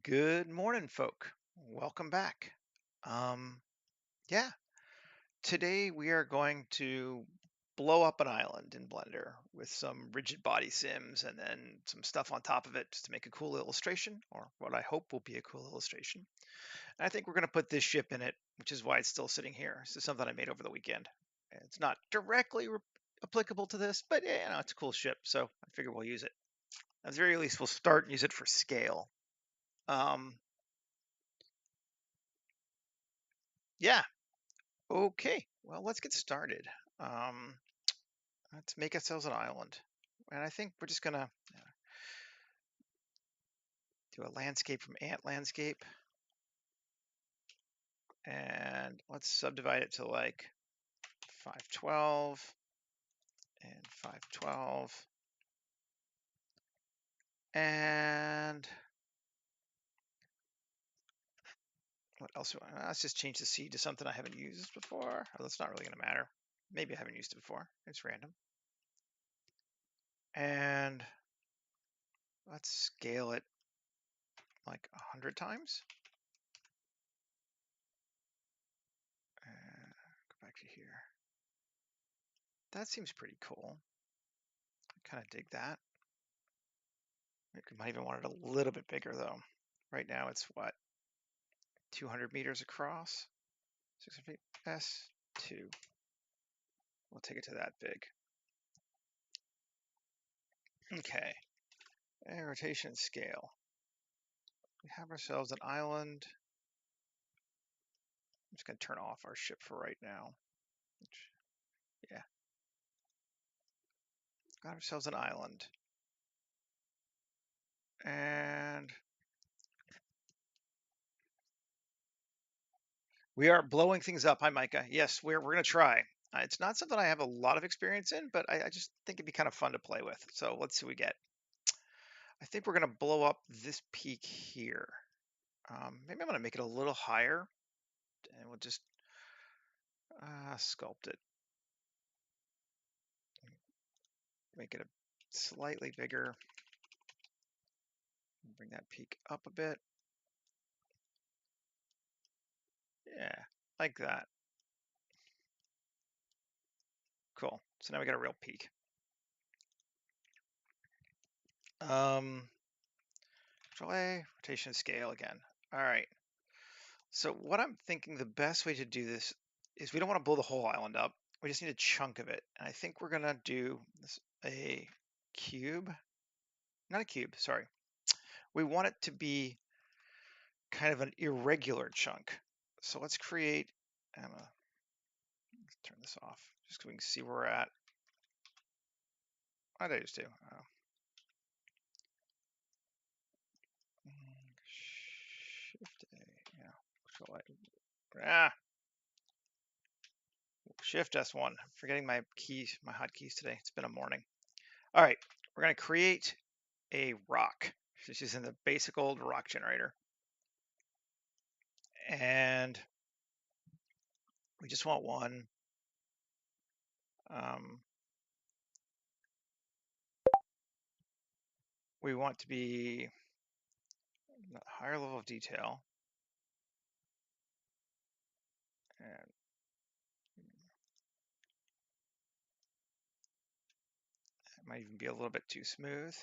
Good morning, folk. Welcome back. Um, yeah, today we are going to blow up an island in Blender with some rigid body sims and then some stuff on top of it just to make a cool illustration, or what I hope will be a cool illustration. And I think we're going to put this ship in it, which is why it's still sitting here. This is something I made over the weekend. It's not directly applicable to this, but yeah, it's a cool ship, so I figure we'll use it. At the very least, we'll start and use it for scale. Um, yeah, Okay, well, let's get started. Um, let's make ourselves an island. And I think we're just gonna do a landscape from Ant Landscape. And let's subdivide it to like 512 and 512. And what else do I, let's just change the seed to something I haven't used before. Oh, that's not really gonna matter. Maybe I haven't used it before. It's random. And let's scale it like 100 times. Go back to here. That seems pretty cool. I kind of dig that. We might even want it a little bit bigger though. Right now it's what, 200 meters across? 600 feet? S2. We'll take it to that big. Okay. And rotation scale. We have ourselves an island. I'm just going to turn off our ship for right now. Yeah. Got ourselves an island. And we are blowing things up. Hi, Micah. Yes, we're going to try. It's not something I have a lot of experience in, but I just think it'd be kind of fun to play with. So let's see what we get. I think we're going to blow up this peak here. Maybe I'm going to make it a little higher, and we'll just sculpt it. Make it a slightly bigger. Bring that peak up a bit. Yeah, like that. Cool. So now we got a real peak. Control A, rotation scale again. All right. So what I'm thinking the best way to do this is we don't want to blow the whole island up. We just need a chunk of it. And I think we're gonna do this, a cube. Not a cube, sorry. We want it to be kind of an irregular chunk. So let's create, let's turn this off just so we can see where we're at. What did I just do? Oh. Shift A, yeah. Control A. Ah, Shift S1. I'm forgetting my keys, my hotkeys today. It's been a morning. All right, we're gonna create a rock. This is in the basic old rock generator. And we just want one. We want to be a higher level of detail. And it might even be a little bit too smooth.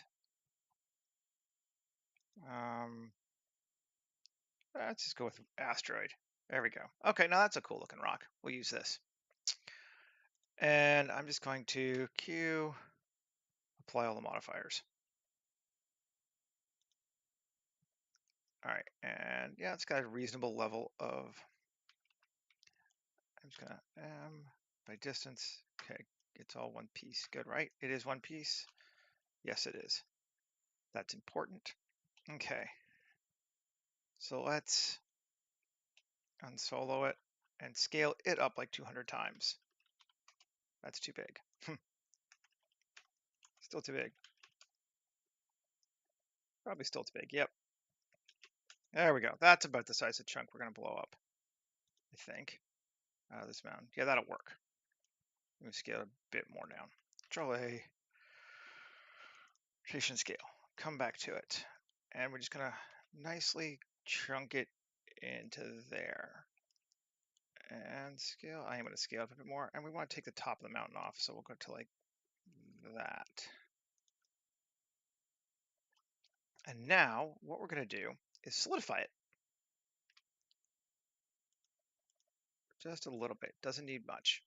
Let's just go with asteroid. There we go. Okay, now that's a cool looking rock. We'll use this. And I'm just going to Q, apply all the modifiers. All right, and yeah, it's got a reasonable level of, I'm just gonna by distance. Okay, it's all one piece. Good, right? It is one piece. Yes, it is. That's important. Okay. So let's unsolo it and scale it up like 200 times. That's too big. Still too big. Probably still too big. Yep. There we go. That's about the size of chunk we're going to blow up, I think. This mountain. Yeah, that'll work. Let me scale it a bit more down. Control A. Rotation scale. Come back to it. And we're just going to nicely chunk it into there. And scale, I am going to scale it a bit more. And we want to take the top of the mountain off, so we'll go to like that. And now what we're going to do is solidify it. Just a little bit, doesn't need much.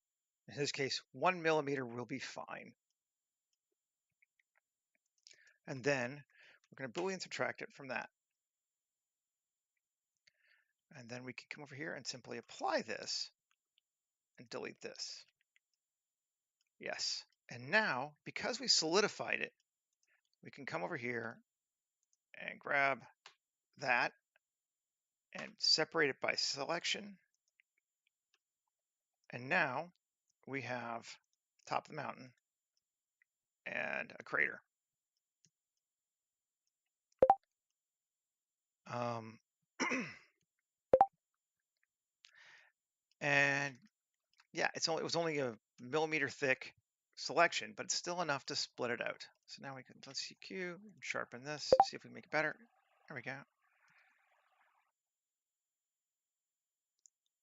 In this case, 1 millimeter will be fine. And then we're going to Boolean subtract it from that. And then we can come over here and simply apply this and delete this. Yes. And now, because we solidified it, we can come over here and grab that and separate it by selection. And now we have top of the mountain and a crater. And yeah, it was only a millimeter thick selection, but it's still enough to split it out. So now we can, let's CQ, sharpen this, see if we can make it better. There we go.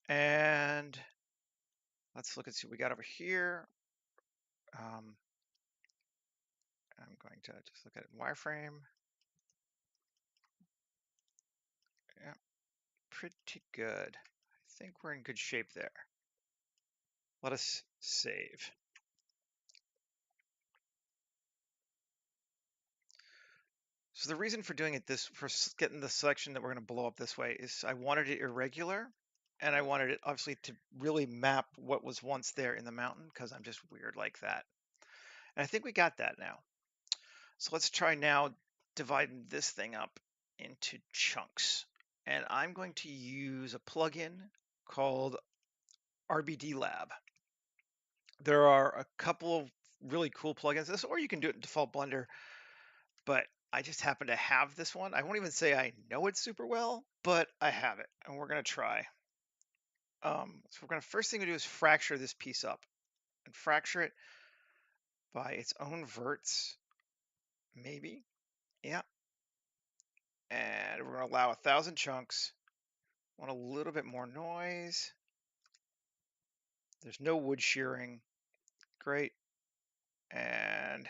And let's look and see what we got over here. I'm going to just look at it in wireframe. Yeah, pretty good. I think we're in good shape there. Let us save. So the reason for doing it for getting the selection that we're going to blow up this way is I wanted it irregular, and I wanted it obviously to really map what was once there in the mountain, because I'm just weird like that. And I think we got that now. So let's try now dividing this thing up into chunks. And I'm going to use a plugin called RBD Lab. There are a couple of really cool plugins, this, or you can do it in default Blender, but I just happen to have this one. I won't even say I know it super well, but I have it, and we're gonna try. So we're gonna, first thing we do is fracture this piece up, and fracture it by its own verts, maybe, yeah. And we're gonna allow 1,000 chunks. Want a little bit more noise. There's no wood shearing, great. And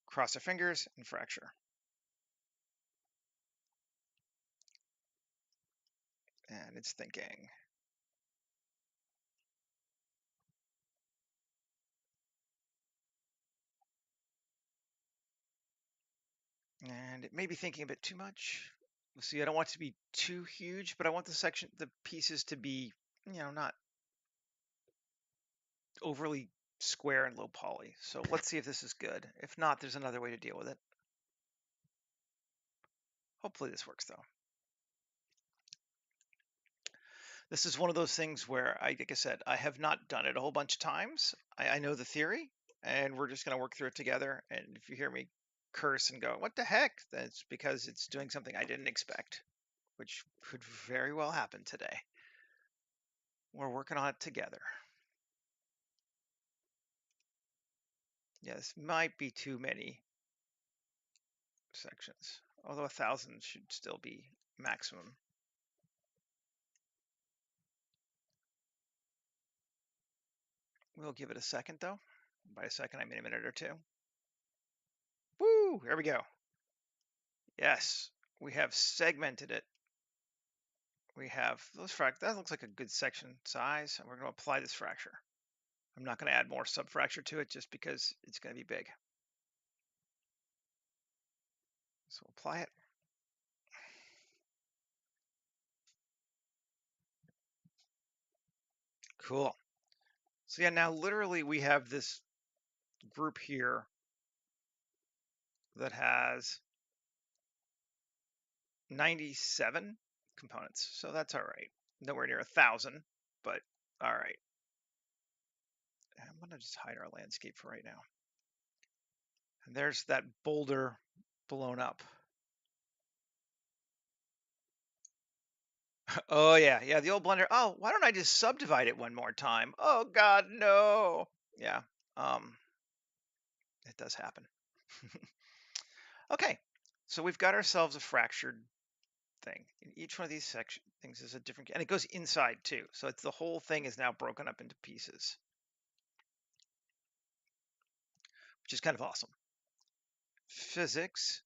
cross our fingers and fracture. And it's thinking. And it may be thinking a bit too much. We'll see, I don't want it to be too huge, but I want the pieces to be, not overly square and low poly. So let's see if this is good. If not, there's another way to deal with it. Hopefully this works though. This is one of those things where, like I said, I have not done it a whole bunch of times. I know the theory, and we're just going to work through it together. And if you hear me curse and go, what the heck? Then it's because it's doing something I didn't expect, which could very well happen today. We're working on it together. Yeah, this might be too many sections, although 1,000 should still be maximum. We'll give it a second though. By a second, I mean a minute or two. Woo, there we go. Yes, we have segmented it. We have those that looks like a good section size, and we're going to apply this fracture. I'm not going to add more subfracture to it just because it's going to be big. So apply it. Cool. So yeah, now literally we have this group here that has 97 components. So that's all right. Nowhere near 1,000, but all right. I'm going to just hide our landscape for right now. And there's that boulder blown up. Oh yeah, yeah, the old Blender. Oh, why don't I just subdivide it one more time? Oh God, no. Yeah, it does happen. Okay, So we've got ourselves a fractured thing. And each one of these things is a different, and it goes inside too. So it's the whole thing is now broken up into pieces, which is kind of awesome. Physics,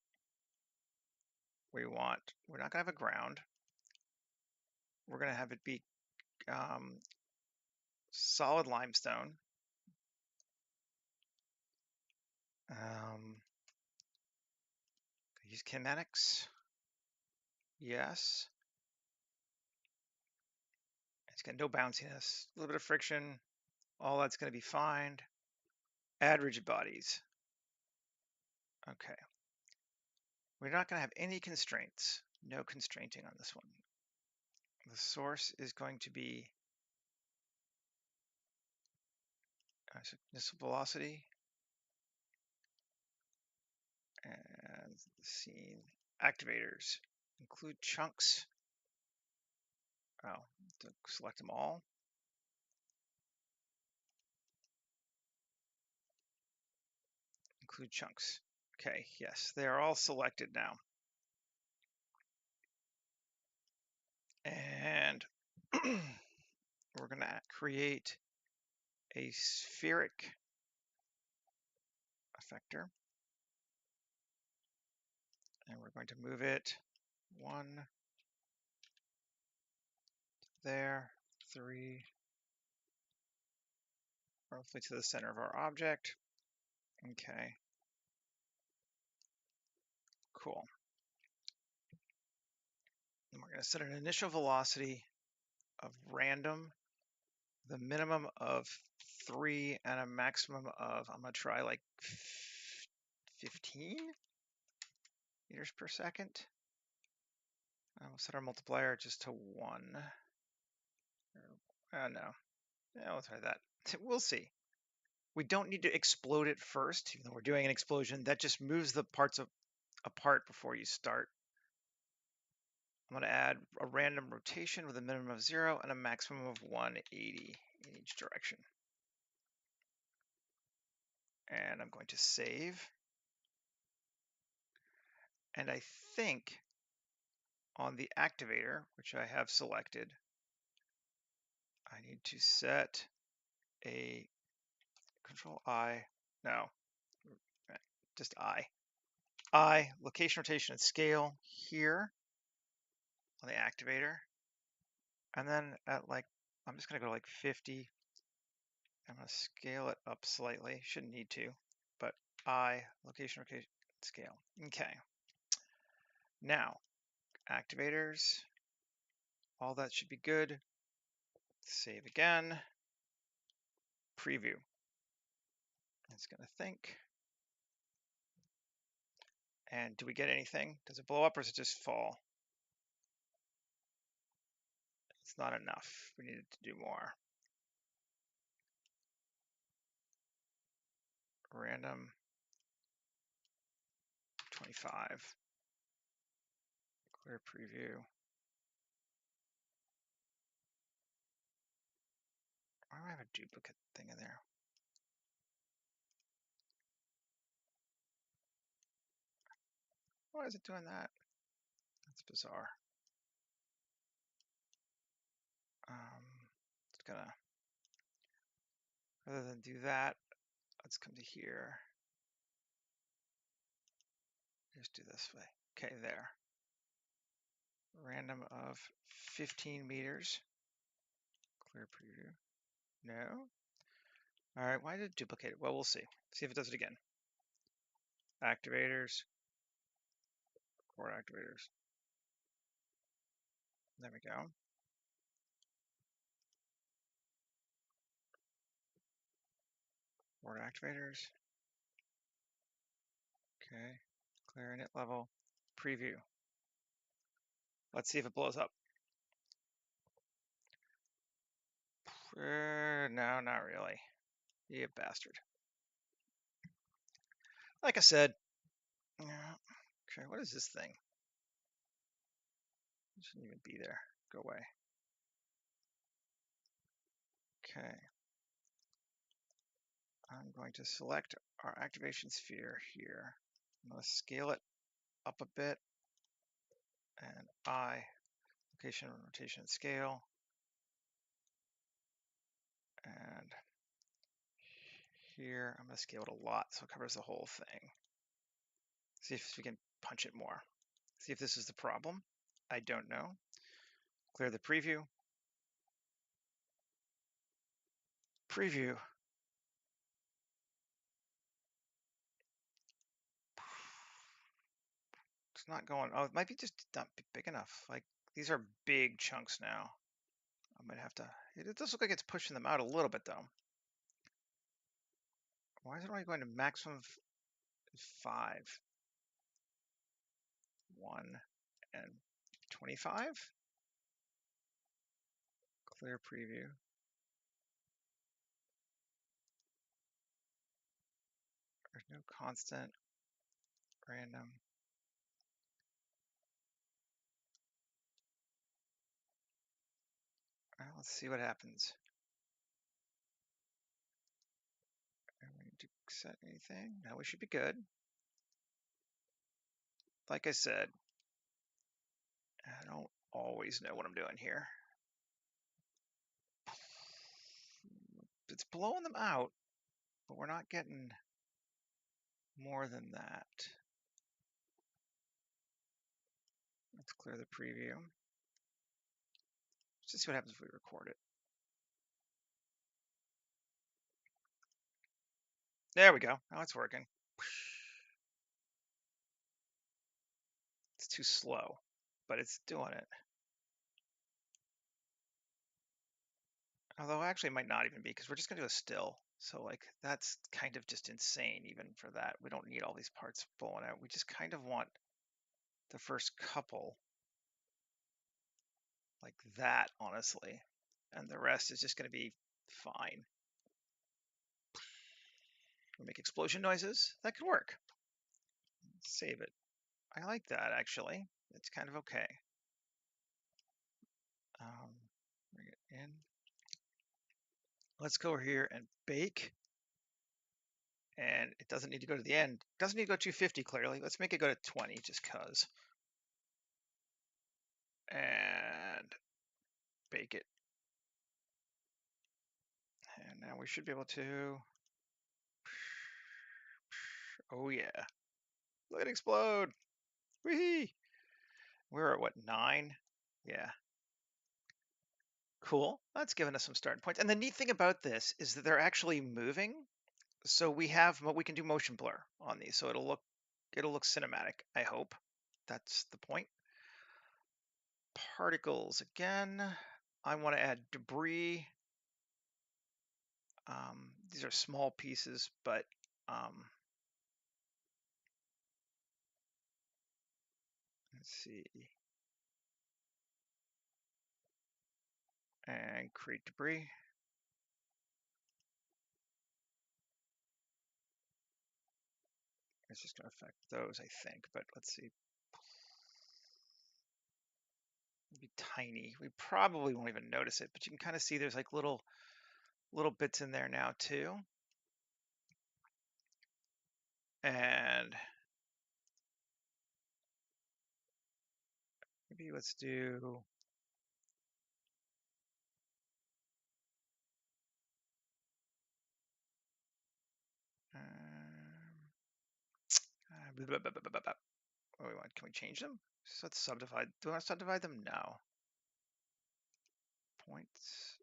we're not going to have a ground. We're going to have it be solid limestone. Use kinetics. Yes. It's got no bounciness, a little bit of friction. All that's going to be fine. Add rigid bodies. Okay. We're not going to have any constraints. No constraining on this one. The source is going to be initial velocity and the scene activators. Include chunks. Oh, select them all. Include chunks. Okay, yes, they are all selected now. And we're going to create a spheric effector. And we're going to move it 1 there, 3, roughly to the center of our object. Okay. Cool. And we're going to set an initial velocity of random, the minimum of 3 and a maximum of, I'm going to try like 15 meters per second. And we'll set our multiplier just to 1. No. Yeah, we'll try that. We'll see. We don't need to explode it first, even though we're doing an explosion. That just moves the parts apart before you start. I'm going to add a random rotation with a minimum of 0 and a maximum of 180 in each direction. And I'm going to save. And I think on the activator, which I have selected, I need to set a control I, no, just I, location, rotation, and scale here on the activator. And then at like, I'm just going to go like 50. I'm going to scale it up slightly. Shouldn't need to, but I, location, rotation, scale. Okay. Now, activators, all that should be good. Save again. Preview. It's going to think. And do we get anything? Does it blow up or does it just fall? It's not enough. We needed to do more. Random 25. Clear preview. Why do I have a duplicate thing in there? Why is it doing that? That's bizarre. It's gonna, rather than do that, let's come to here. Just do this way. Okay, there. Random of 15 meters. Clear preview. No. All right, why did it duplicate it? Well, we'll see. See if it does it again. Activators. Core activators. There we go. Core activators. Okay. Clear init level. Preview. Let's see if it blows up. No, not really. You bastard. Like I said. Okay, what is this thing? It shouldn't even be there. Go away. Okay. I'm going to select our activation sphere here. I'm going to scale it up a bit. And I, location, rotation, and scale. And here, I'm going to scale it a lot so it covers the whole thing. See if we can punch it more. See if this is the problem. I don't know. Clear the preview. Preview. It's not going. Oh, it might be just not big enough. Like, these are big chunks now. I might have to. It does look like it's pushing them out a little bit, though. Why is it only going to maximum 5? 1 and 25? Clear preview. There's no constant, random. Well, let's see what happens. Do we need to set anything? No, we should be good. Like I said, I don't always know what I'm doing here. It's blowing them out, but we're not getting more than that. Let's clear the preview. Let's just see what happens if we record it. There we go. Now it's working. It's too slow, but it's doing it. Although actually it might not even be because we're just going to do a still. So like that's kind of just insane even for that. We don't need all these parts blowing out. We just kind of want the first couple like that, honestly. And the rest is just going to be fine. We'll make explosion noises. That could work. Save it. I like that actually. It's kind of okay. Bring it in. Let's go over here and bake. And it doesn't need to go to the end. It doesn't need to go 250 clearly. Let's make it go to 20 just cause. And bake it. And now we should be able to. Oh yeah. Let it explode. Whee! We're at what, 9? Yeah. Cool. That's given us some starting points. And the neat thing about this is that they're actually moving. So we can do motion blur on these. So it'll look cinematic, I hope. That's the point. Particles again. I want to add debris. These are small pieces, but let's see. And create debris. It's just going to affect those, I think, but let's see. It'll be tiny. We probably won't even notice it, but you can kind of see there's like little bits in there now too. And maybe let's do what do we want? Can we change them? So let's subdivide. Do I want to subdivide them? No. Points.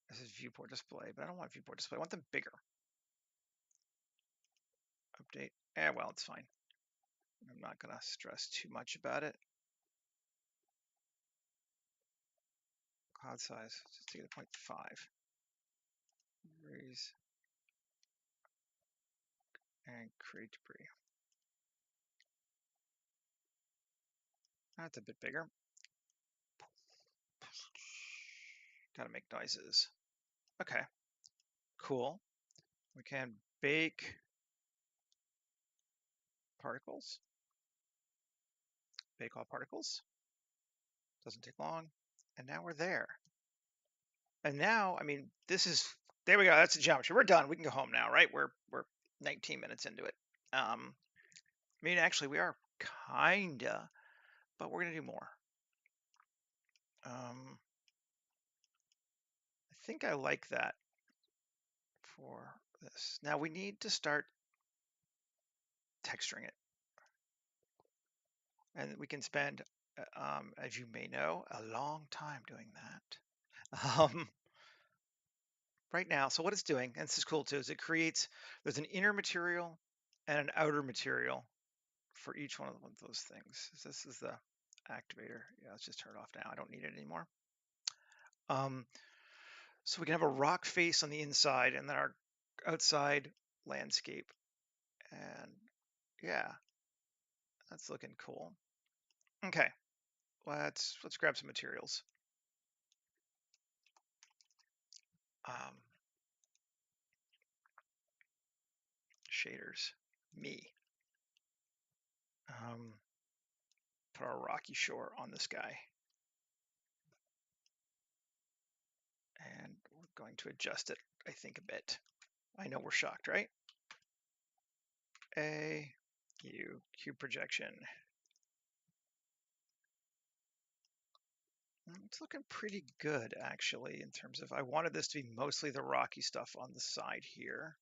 This is viewport display, but I don't want viewport display. I want them bigger. Update. Well, it's fine. I'm not going to stress too much about it. Cloud size. Just take it to 0.5. Raise and create debris. That's a bit bigger. Gotta make noises. Okay, cool. We can bake particles. Bake all particles. Doesn't take long. And now we're there. And now, I mean, this is, there we go. That's the geometry. We're done. We can go home now, right? We're 19 minutes into it. I mean, actually, we are kinda, but we're gonna do more. I think I like that for this. Now we need to start texturing it, and we can spend, as you may know, a long time doing that. Right now, so what it's doing, and this is cool too, is it creates, there's an inner material and an outer material for each one of those things. So this is the activator. Yeah, let's just turn it off now. I don't need it anymore. So we can have a rock face on the inside and then our outside landscape. And yeah, that's looking cool. Okay, let's grab some materials. Um, Shaders, me. Put our rocky shore on this guy. And we're going to adjust it, I think, a bit. I know we're shocked, right? Cube projection. It's looking pretty good, actually, in terms of, I wanted this to be mostly the rocky stuff on the side here.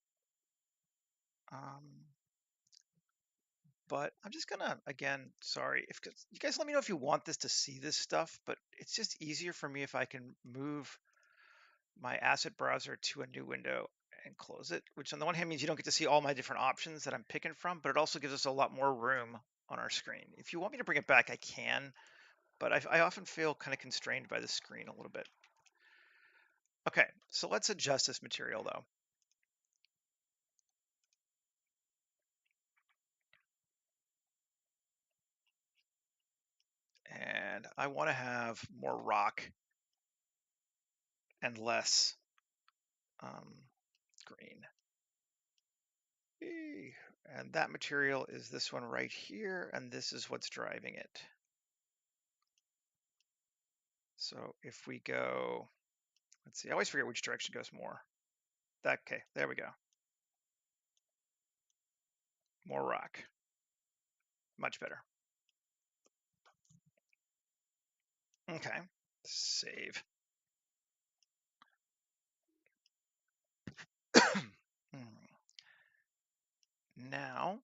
But I'm just gonna, again, sorry, if you guys let me know if you want this to see this stuff, but it's just easier for me if I can move my asset browser to a new window and close it, which on the one hand means you don't get to see all my different options that I'm picking from, but it also gives us a lot more room on our screen. If you want me to bring it back, I can, but I often feel kind of constrained by the screen a little bit. Okay, so let's adjust this material though. And I want to have more rock and less green. And that material is this one right here, and this is what's driving it. So if we go, let's see, I always forget which direction goes more. Okay, there we go. More rock. Much better. Okay, save. Now,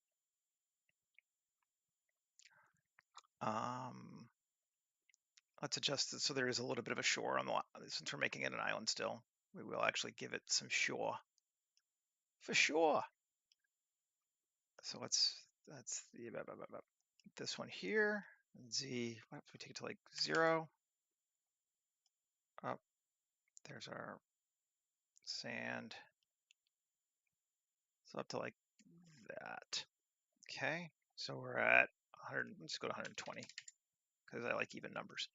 let's adjust it so there is a little bit of a shore on the, since we're making it an island still, we will actually give it some shore. For sure. So that's the, this one here, Z, what if we take it to like 0? Oh, there's our sand. So up to like that. Okay, so we're at 100, let's go to 120 because I like even numbers.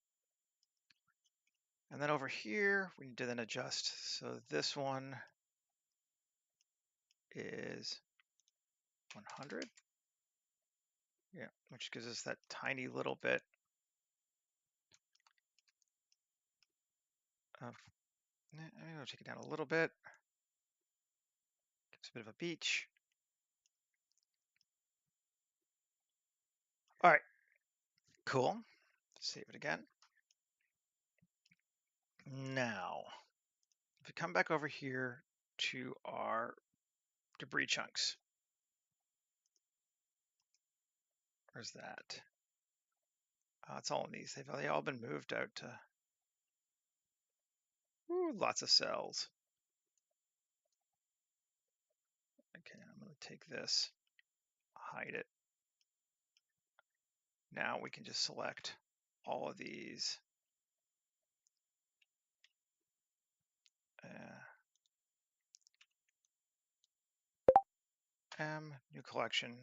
And then over here, we need to then adjust. So this one is 100. Yeah, which gives us that tiny little bit of, I'm gonna take it down a little bit. Gives a bit of a beach. All right, cool. Save it again. Now, if we come back over here to our debris chunks, where's that? It's all in these. They've all been moved out to lots of cells. Okay, I'm going to take this, hide it. Now we can just select all of these. New collection,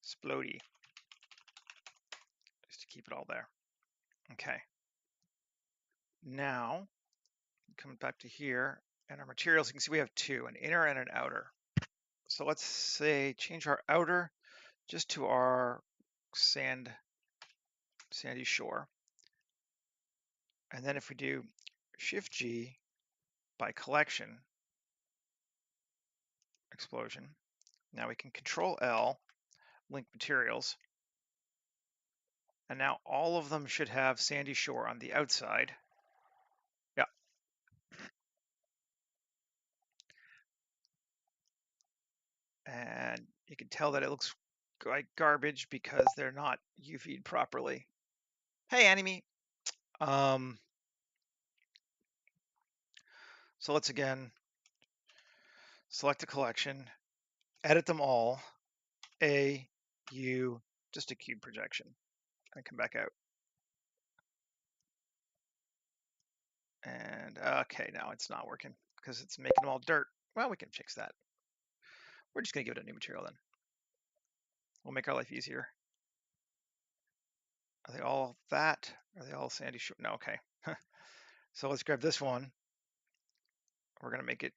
Splody, just to keep it all there. Okay. Now, come back to here, and our materials, you can see we have two, an inner and an outer. So let's say change our outer just to our sandy shore. And then if we do Shift G by collection, explosion, Now we can Control L, link materials, and now all of them should have Sandy Shore on the outside. Yeah. And you can tell that it looks like garbage because they're not UV'd properly. Hey, Anime. So let's again select a collection, edit them all, A, U, just a cube projection, and come back out. And okay, now it's not working because it's making them all dirt. Well, we can fix that. We're just gonna give it a new material then. We'll make our life easier. Are they all that? Are they all Sandy Shore? No, okay. So let's grab this one. We're gonna make it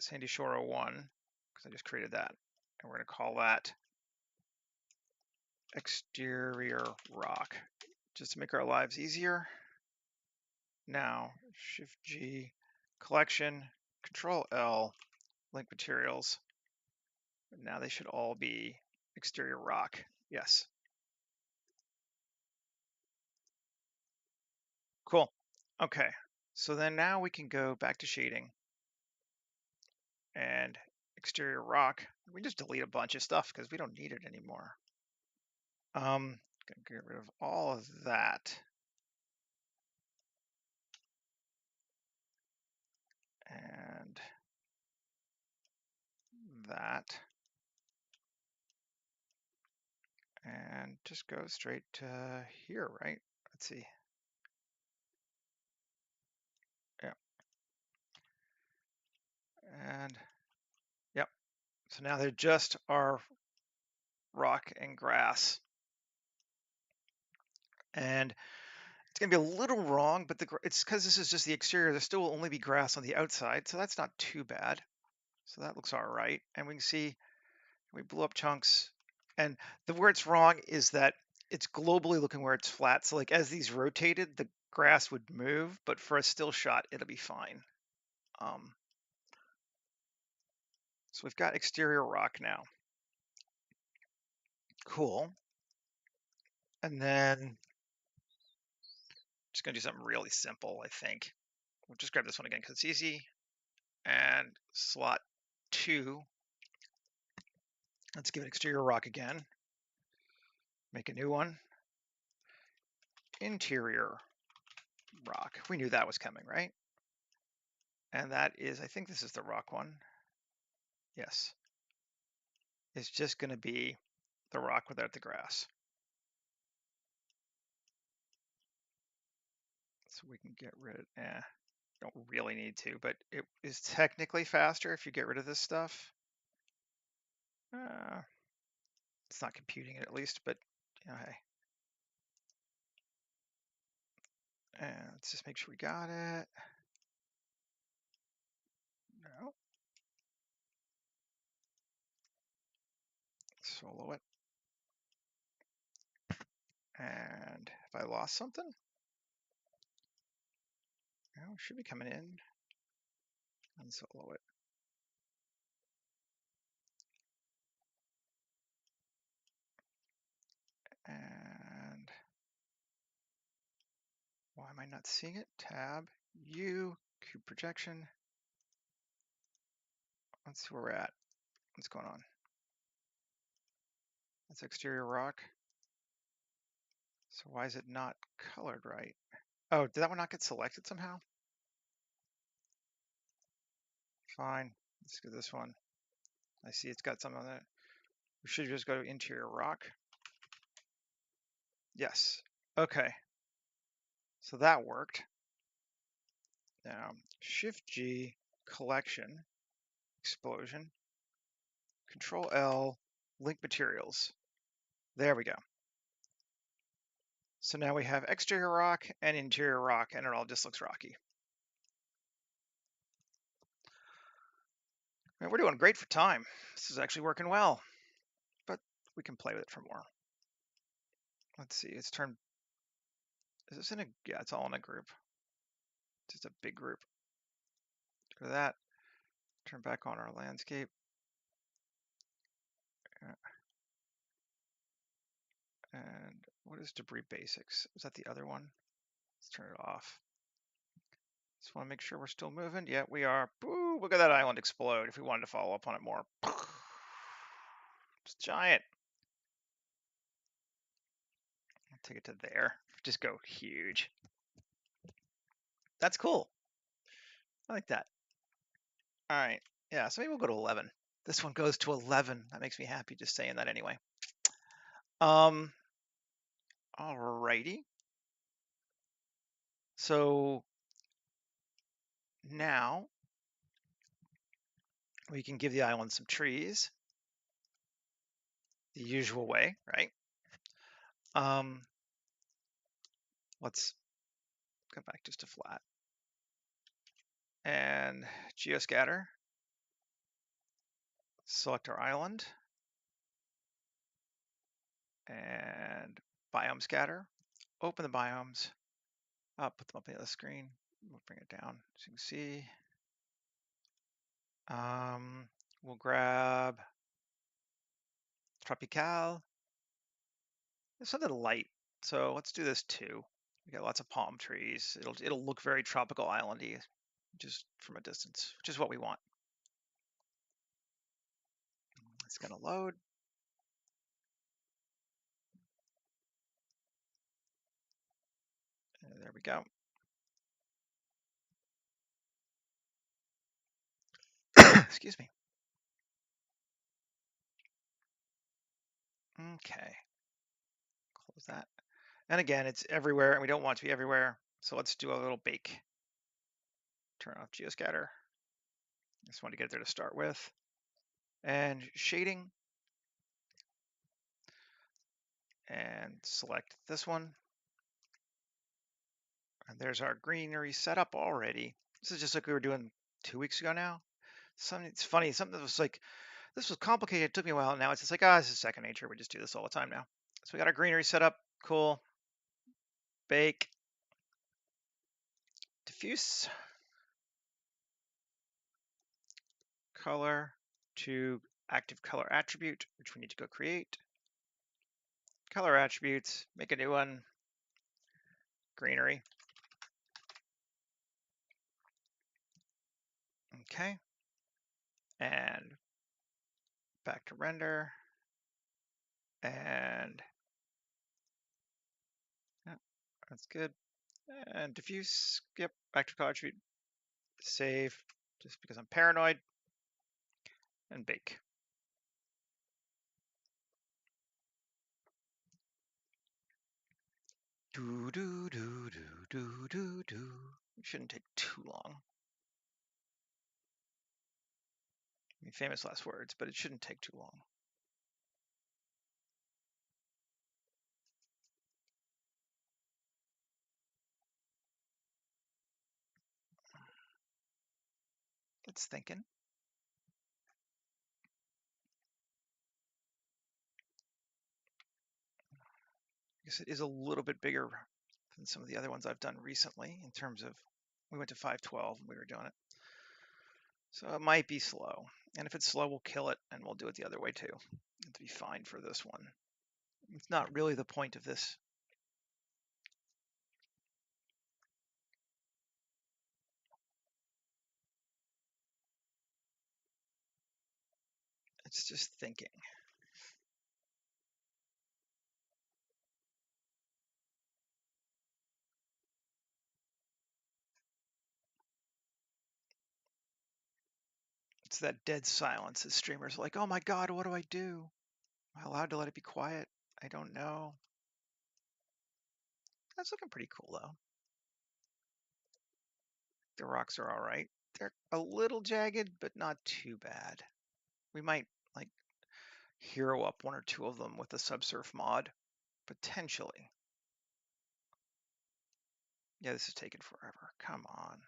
Sandy Shore 01 because I just created that. And we're gonna call that exterior rock just to make our lives easier. Now, Shift G, collection, Control L, link materials. Now they should all be exterior rock. Yes. Cool. Okay. So then now we can go back to shading and exterior rock. We just delete a bunch of stuff because we don't need it anymore. Gonna get rid of all of that. And that. And just go straight to here, right? Let's see. Yeah. And yep. So now they're just our rock and grass. And it's going to be a little wrong, but it's because this is just the exterior. There still will only be grass on the outside, so that's not too bad. So that looks all right. And we can see we blew up chunks. And where it's wrong is that it's globally looking where it's flat. So like as these rotated, the grass would move, but for a still shot, it'll be fine. So we've got exterior rock now. Cool. And then just gonna do something really simple, I think. We'll just grab this one again because it's easy. And slot 2. Let's give it exterior rock again. Make a new one. Interior rock. We knew that was coming, right? And that is, I think this is the rock one. Yes. It's just going to be the rock without the grass. So we can get rid of, don't really need to, but it is technically faster if you get rid of this stuff. It's not computing it at least, but you know, hey. And let's just make sure we got it. No. Solo it. And have I lost something? No, it should be coming in. Unsolo it. And why am I not seeing it? Tab, U, cube projection. Let's see where we're at. What's going on? That's exterior rock. So why is it not colored right? Oh, did that one not get selected somehow? Fine. Let's do this one. I see it's got something on it. We should just go to interior rock. Yes. Okay. So that worked. Now, Shift G, collection, explosion, Control L, link materials. There we go. So now we have exterior rock and interior rock, and it all just looks rocky. And we're doing great for time. This is actually working well, but we can play with it for more. Let's see, it's turned, is this in a, yeah, it's all in a group. Just a big group. Go to that, turn back on our landscape. What is debris basics? Is that the other one? Let's turn it off. Just want to make sure we're still moving. Yeah, we are. Boo, look at that island explode if we wanted to follow up on it more. It's giant. I'll take it to there. Just go huge. That's cool. I like that. All right. Yeah, so maybe we'll go to 11. This one goes to 11. That makes me happy just saying that anyway. Alrighty. So now we can give the island some trees the usual way, right? Let's go back just to flat and geoscatter. Select our island and biome scatter. Open the biomes. Put them up on the other screen. We'll bring it down so you can see. We'll grab Tropical. It's something light, so let's do this too. We got lots of palm trees. It'll look very tropical islandy, just from a distance, which is what we want. It's gonna load. And there we go. Excuse me. Okay. Close that. And again, it's everywhere, and we don't want it to be everywhere. So let's do a little bake. Turn off geoscatter. Just want to get it there to start with. And shading. And select this one. And there's our greenery setup already. This is just like we were doing 2 weeks ago now. It's funny, something that was like, this was complicated, it took me a while. Now it's just like, this is second nature. We just do this all the time now. So we got our greenery set up. Cool. Bake. Diffuse. Color to active color attribute, which we need to go create. Color attributes, make a new one. Greenery. Okay. And back to render. And yeah, that's good. And diffuse, yep, active color attribute. Save, just because I'm paranoid. And bake. Do do do do do do do. It shouldn't take too long. I mean, famous last words, but it shouldn't take too long. It's thinking. I guess it is a little bit bigger than some of the other ones I've done recently in terms of, we went to 512 when we were doing it. So it might be slow. And if it's slow, we'll kill it and we'll do it the other way too. It'll be fine for this one. It's not really the point of this. It's just thinking. It's that dead silence as streamers are like, oh my God, what do I do? Am I allowed to let it be quiet? I don't know. That's looking pretty cool though. The rocks are all right. They're a little jagged, but not too bad. We might like hero up one or two of them with the subsurf mod, potentially. Yeah, this is taking forever. Come on.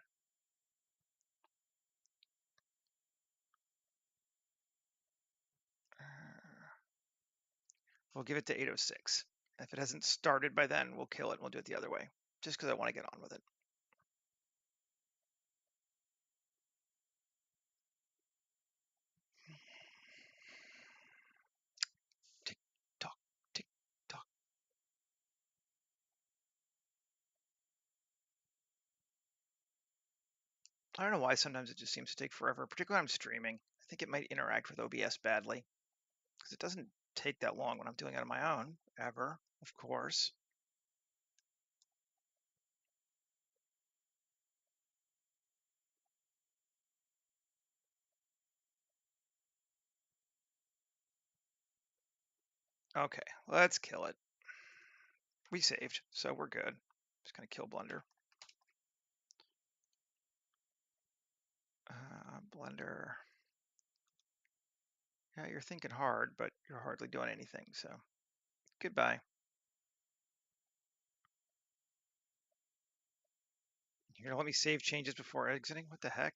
We'll give it to 806. If it hasn't started by then, we'll kill it and we'll do it the other way, just because I want to get on with it. Tick tock, tick tock. I don't know why sometimes it just seems to take forever, particularly when I'm streaming. I think it might interact with OBS badly because it doesn't take that long when I'm doing it on my own, ever, of course. Okay, let's kill it. We saved, so we're good. Just gonna kill Blender. Blender. Yeah, you're thinking hard, but you're hardly doing anything, so goodbye. You're gonna let me save changes before exiting? What the heck?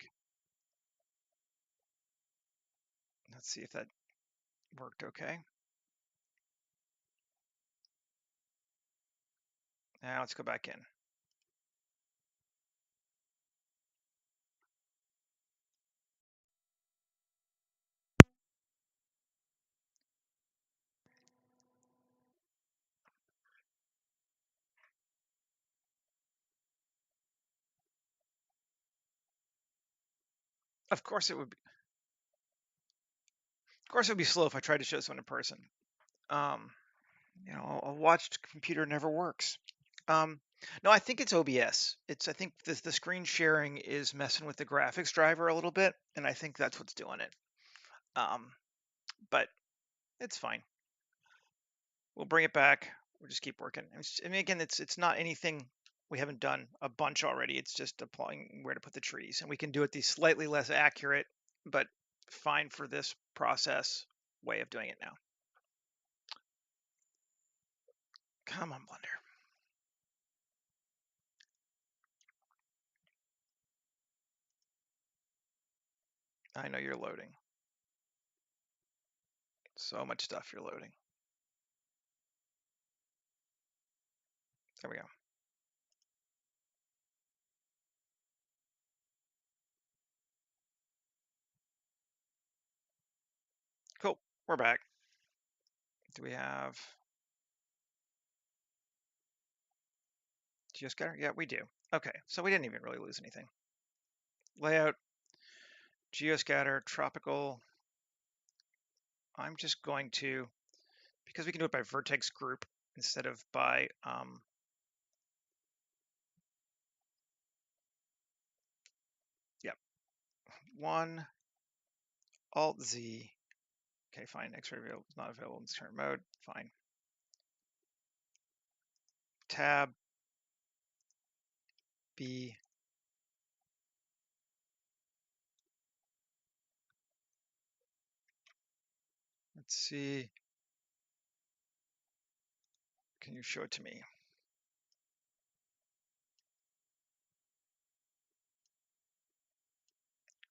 Let's see if that worked okay. Now let's go back in. Of course it would be, of course it would be slow if I tried to show someone in person. You know, a watched computer never works. No, I think it's OBS. I think the screen sharing is messing with the graphics driver a little bit, and I think that's what's doing it. But it's fine. We'll bring it back. We'll just keep working. I mean, again, it's not anything we haven't done a bunch already. It's just applying where to put the trees, and we can do it the slightly less accurate, but fine for this process way of doing it now. Come on, Blender. I know you're loading. So much stuff you're loading. There we go. Cool. We're back. Do we have Geoscatter? Yeah, we do. Okay, so we didn't even really lose anything. Layout, Geoscatter, tropical. I'm just going to, because we can do it by vertex group instead of by yep. 1 Alt Z. Okay, fine. X-ray is not available in this current mode. Fine. Tab B. Let's see. Can you show it to me?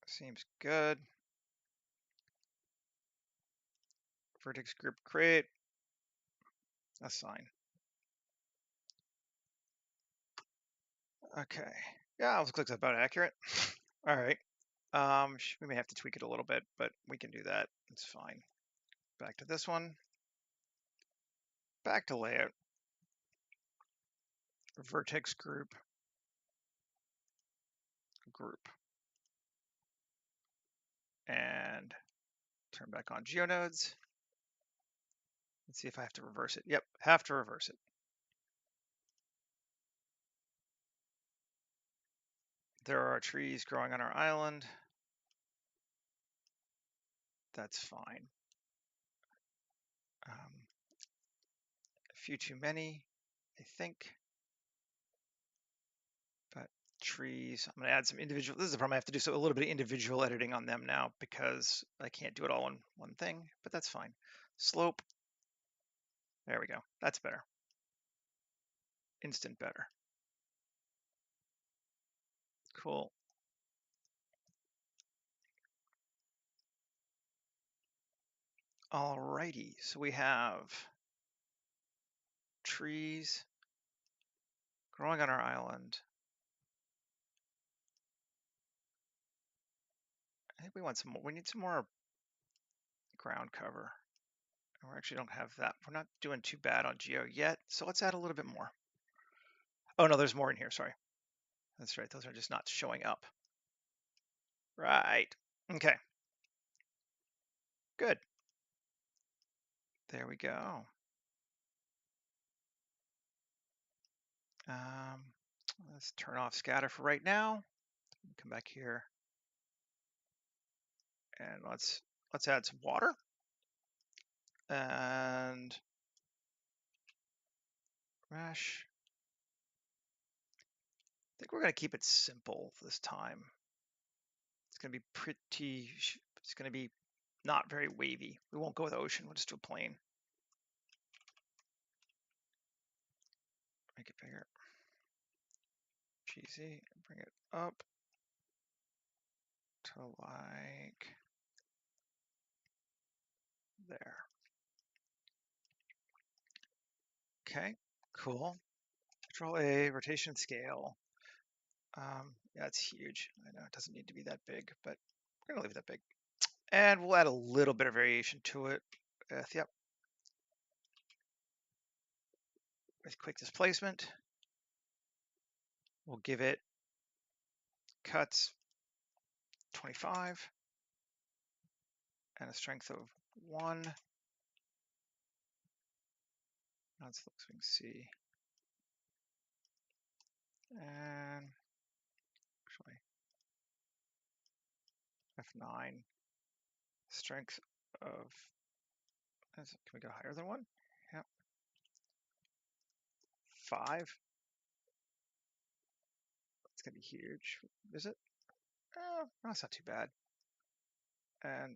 Seems good. Vertex group create. Assign. Okay. Yeah, looks like that's about accurate. All right. We may have to tweak it a little bit, but we can do that. It's fine. Back to this one. Back to layout. Vertex group. Group. And turn back on GeoNodes. Let's see if I have to reverse it. Yep, have to reverse it. There are trees growing on our island. That's fine. A few too many, I think. But trees, I'm going to add some individual. This is the problem. I have to do a little bit of individual editing on them now because I can't do it all in one thing, but that's fine. Slope. There we go. That's better. Instant better. Cool. Alrighty, so we have trees growing on our island. I think we want some more. We need some more ground cover. And we actually don't have that. We're not doing too bad on geo yet, so let's add a little bit more. Oh no, there's more in here, sorry. That's right, those are just not showing up. Right. Okay. Good. There we go. Um, let's turn off scatter for right now. Come back here and let's add some water and mesh. I think we're going to keep it simple this time. It's going to be it's going to be not very wavy. We won't go with ocean. We'll just do a plane. Make it bigger. GZ. Bring it up to like there. Okay, cool. Control A, rotation scale. Yeah, it's huge. I know it doesn't need to be that big, but we're gonna leave it that big. And we'll add a little bit of variation to it yep, with quick displacement. We'll give it cuts 25 and a strength of 1. Let's look swing C. And actually F9. Strength of, can we go higher than 1? Yep. 5. It's gonna be huge. Is it? Oh, that's not too bad. And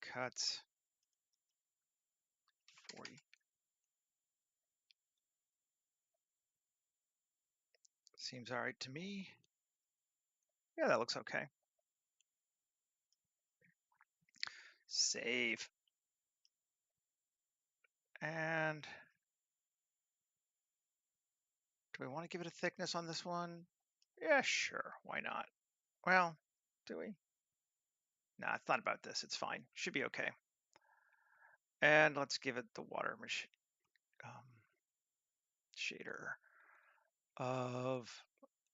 cuts 40. Seems all right to me. Yeah, that looks okay. Save. And do we want to give it a thickness on this one? Yeah, sure. Why not? Well, do we? Nah, I thought about this. It's fine. Should be okay. And let's give it the water shader of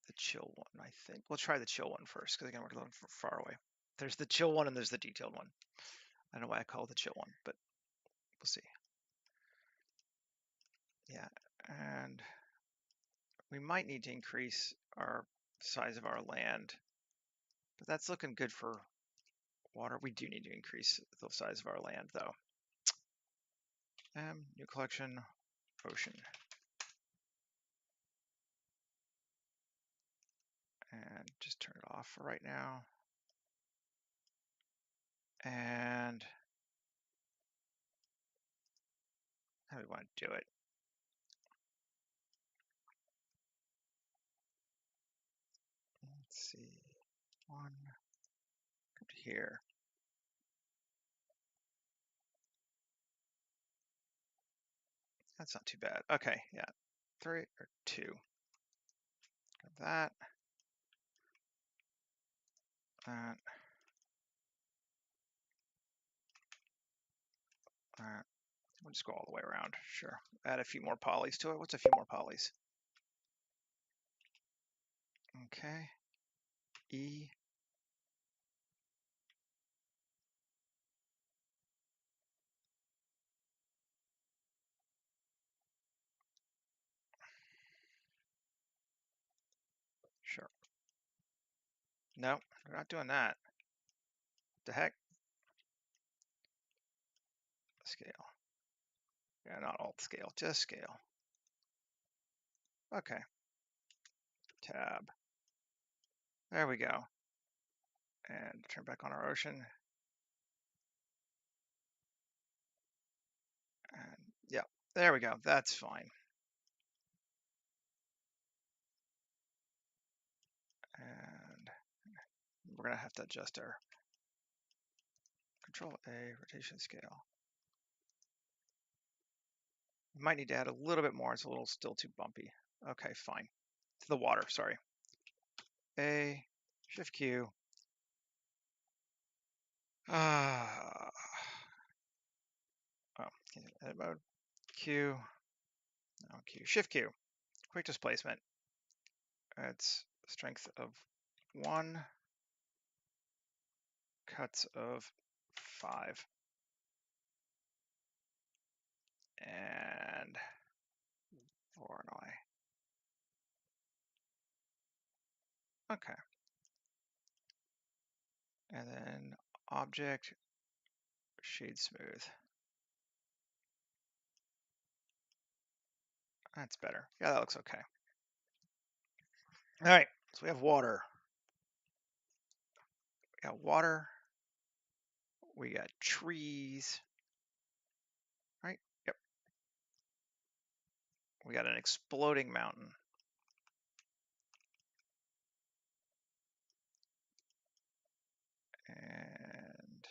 the chill one, I think. We'll try the chill one first, because again, we're looking far away. There's the chill one and there's the detailed one. I don't know why I call it the chill one, but we'll see. Yeah, and we might need to increase our size of our land, but that's looking good for water. We do need to increase the size of our land, though. New collection, ocean. And just turn it off for right now. And how do we want to do it? Let's see. One, come to here. That's not too bad. Okay, yeah. 3 or 2. Got that. That. That. We'll just go all the way around. Sure. Add a few more polys to it. What's a few more polys? Okay. E. Sure. No, we're not doing that. The heck? Scale. Yeah, not alt scale, just scale. Okay. Tab. There we go. And turn back on our ocean. And yeah, there we go. That's fine. And we're going to have to adjust our Control A rotation scale. We might need to add a little bit more. It's a little still too bumpy. Okay, fine. To the water, sorry. A, Shift Q. Oh, edit mode. Q. No, Q. Shift Q. Quick displacement. It's strength of 1. cuts of 5. And Voronoi. Okay. And then object shade smooth. That's better. Yeah, that looks okay. All right, so we have water. We got water. We got trees. Right? Yep. We got an exploding mountain. And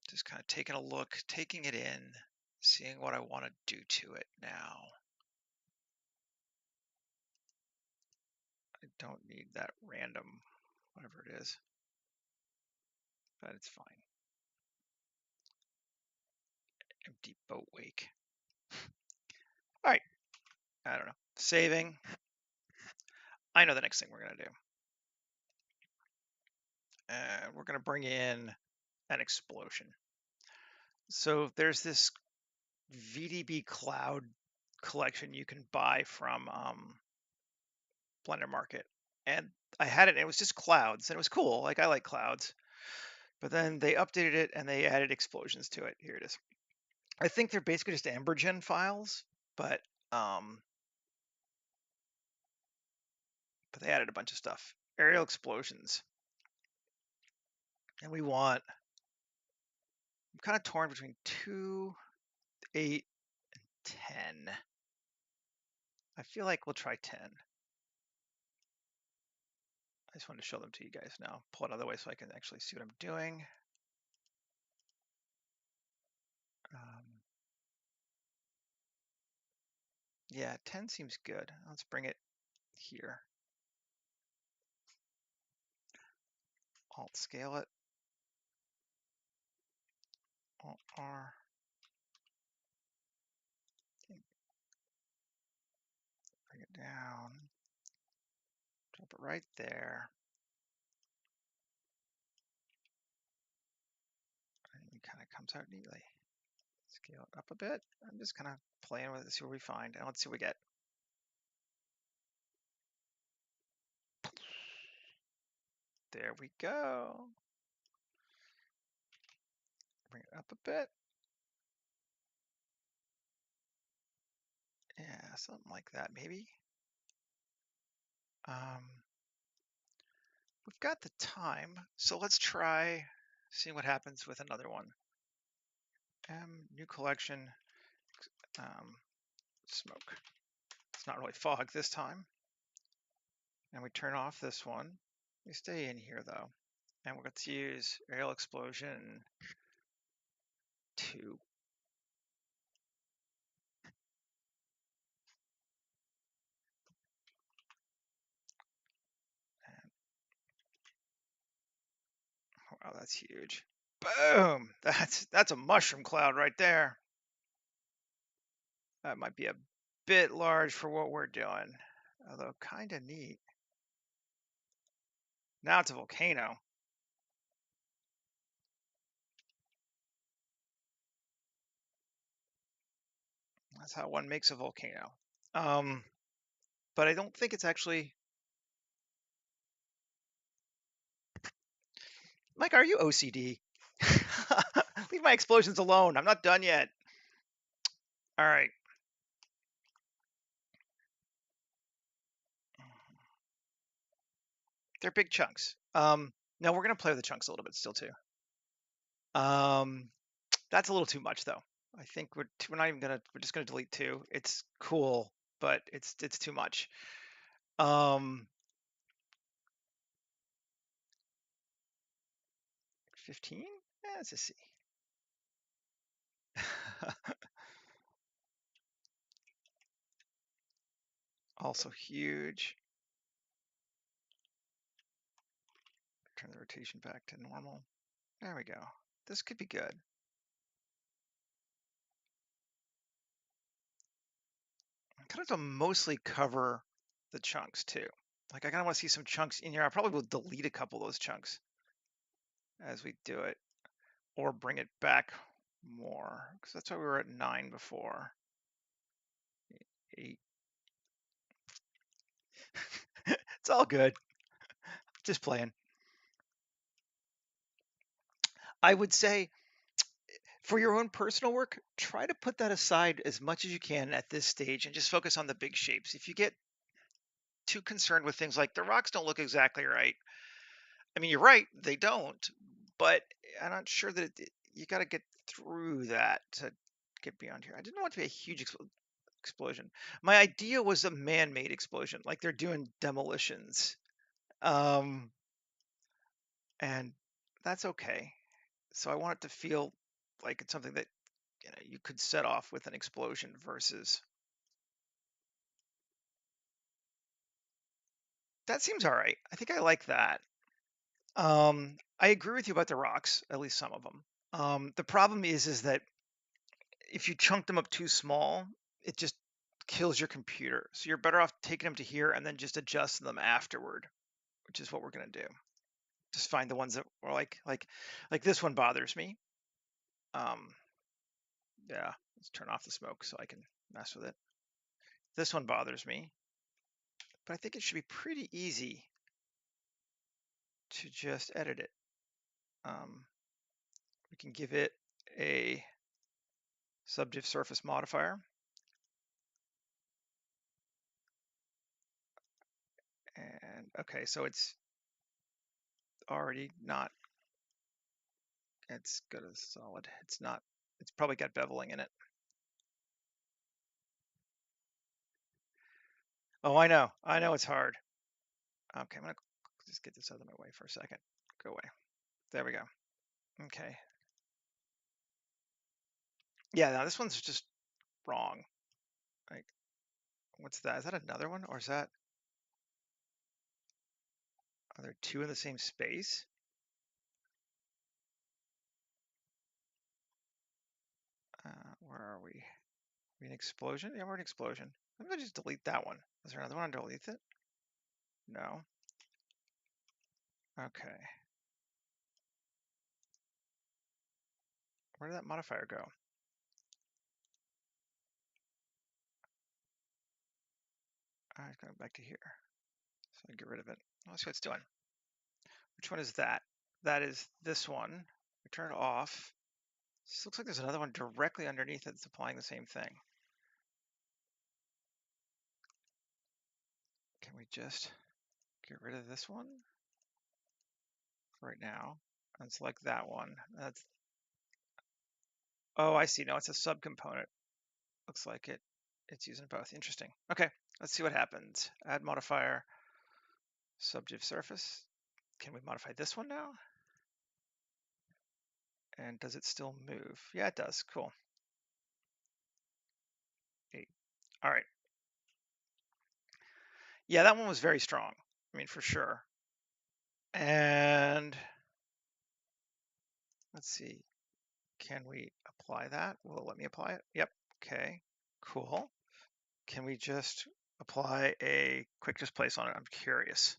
just kind of taking a look, taking it in, seeing what I want to do to it now. I don't need that random, whatever it is, but it's fine. Empty boat wake. All right, I don't know. Saving. I know the next thing we're going to do. And we're going to bring in an explosion. So there's this VDB Cloud collection you can buy from Blender Market. And I had it, and it was just clouds, and it was cool. Like, I like clouds. But then they updated it, and they added explosions to it. Here it is. I think they're basically just AmberGen files, but they added a bunch of stuff. Aerial explosions. And I'm kind of torn between 2, 8, and 10. I feel like we'll try 10. I just wanted to show them to you guys now. Pull it another way so I can actually see what I'm doing. Yeah, 10 seems good. Let's bring it here. Alt scale it. Alt R. Bring it down. Drop it right there. And it kind of comes out neatly. Scale it up a bit. I'm just kind of playing with it, see what we find, and let's see what we get. There we go. Bring it up a bit. Yeah, something like that, maybe. We've got the time, so let's try seeing what happens with another one. New collection, smoke. It's not really fog this time. And we turn off this one. We stay in here though. And we're going to use aerial explosion 2. And, wow, that's huge. Boom! That's a mushroom cloud right there. That might be a bit large for what we're doing, although kind of neat. Now it's a volcano. That's how one makes a volcano. But I don't think it's actually. Mike, are you OCD? Leave my explosions alone. I'm not done yet. All right. They're big chunks. No, we're gonna play with the chunks a little bit still too. That's a little too much though. I think we're not even gonna. We're just gonna delete 2. It's cool, but it's too much. 15. Let's just see. Also huge. Turn the rotation back to normal. There we go. This could be good. kind of to mostly cover the chunks too. Like I kind of want to see some chunks in here. I probably will delete a couple of those chunks as we do it, or bring it back more, because that's why we were at 9 before. 8. It's all good. Just playing. I would say for your own personal work, try to put that aside as much as you can at this stage and just focus on the big shapes. If you get too concerned with things like the rocks don't look exactly right, I mean, you're right, they don't, but I'm not sure that you got to get through that to get beyond here. I didn't want it to be a huge explosion. My idea was a man-made explosion, like they're doing demolitions. Um, and that's okay. So I want it to feel like it's something that you could set off with an explosion versus that seems all right. I think I like that. I agree with you about the rocks, at least some of them. The problem is that if you chunk them up too small, it just kills your computer. So you're better off taking them to here and then just adjusting them afterward, which is what we're gonna do. Just find the ones that are like this one bothers me. Um, yeah, let's turn off the smoke so I can mess with it. This one bothers me, but I think it should be pretty easy to just edit it. We can give it a subdiv surface modifier. And okay, so it's already not, it's got a solid, it's not, it's probably got beveling in it. Oh, I know it's hard. Okay, I'm gonna just get this out of my way for a second. Go away. There we go. Okay. Yeah, now this one's just wrong. Like, what's that? Is that another one, or is that, are there two in the same space? Where are we? Are we an explosion? Yeah, we're an explosion. I'm gonna just delete that one. Is there another one underneath it? No. Okay. Where did that modifier go? It's going back to here. So I get rid of it. Let's see what it's doing. Which one is that? That is this one. We turn it off. This looks like there's another one directly underneath it that's applying the same thing. Can we just get rid of this one right now and select that one? That's, oh, I see. No, it's a subcomponent. Looks like it's using both. Interesting. Okay, let's see what happens. Add modifier, subdiv surface. Can we modify this one now? And does it still move? Yeah, it does. Cool. 8. All right. Yeah, that one was very strong. I mean, for sure. And let's see. Can we apply that? Will it let me apply it? Yep. Okay. Cool. Can we just apply a quick displace on it? I'm curious.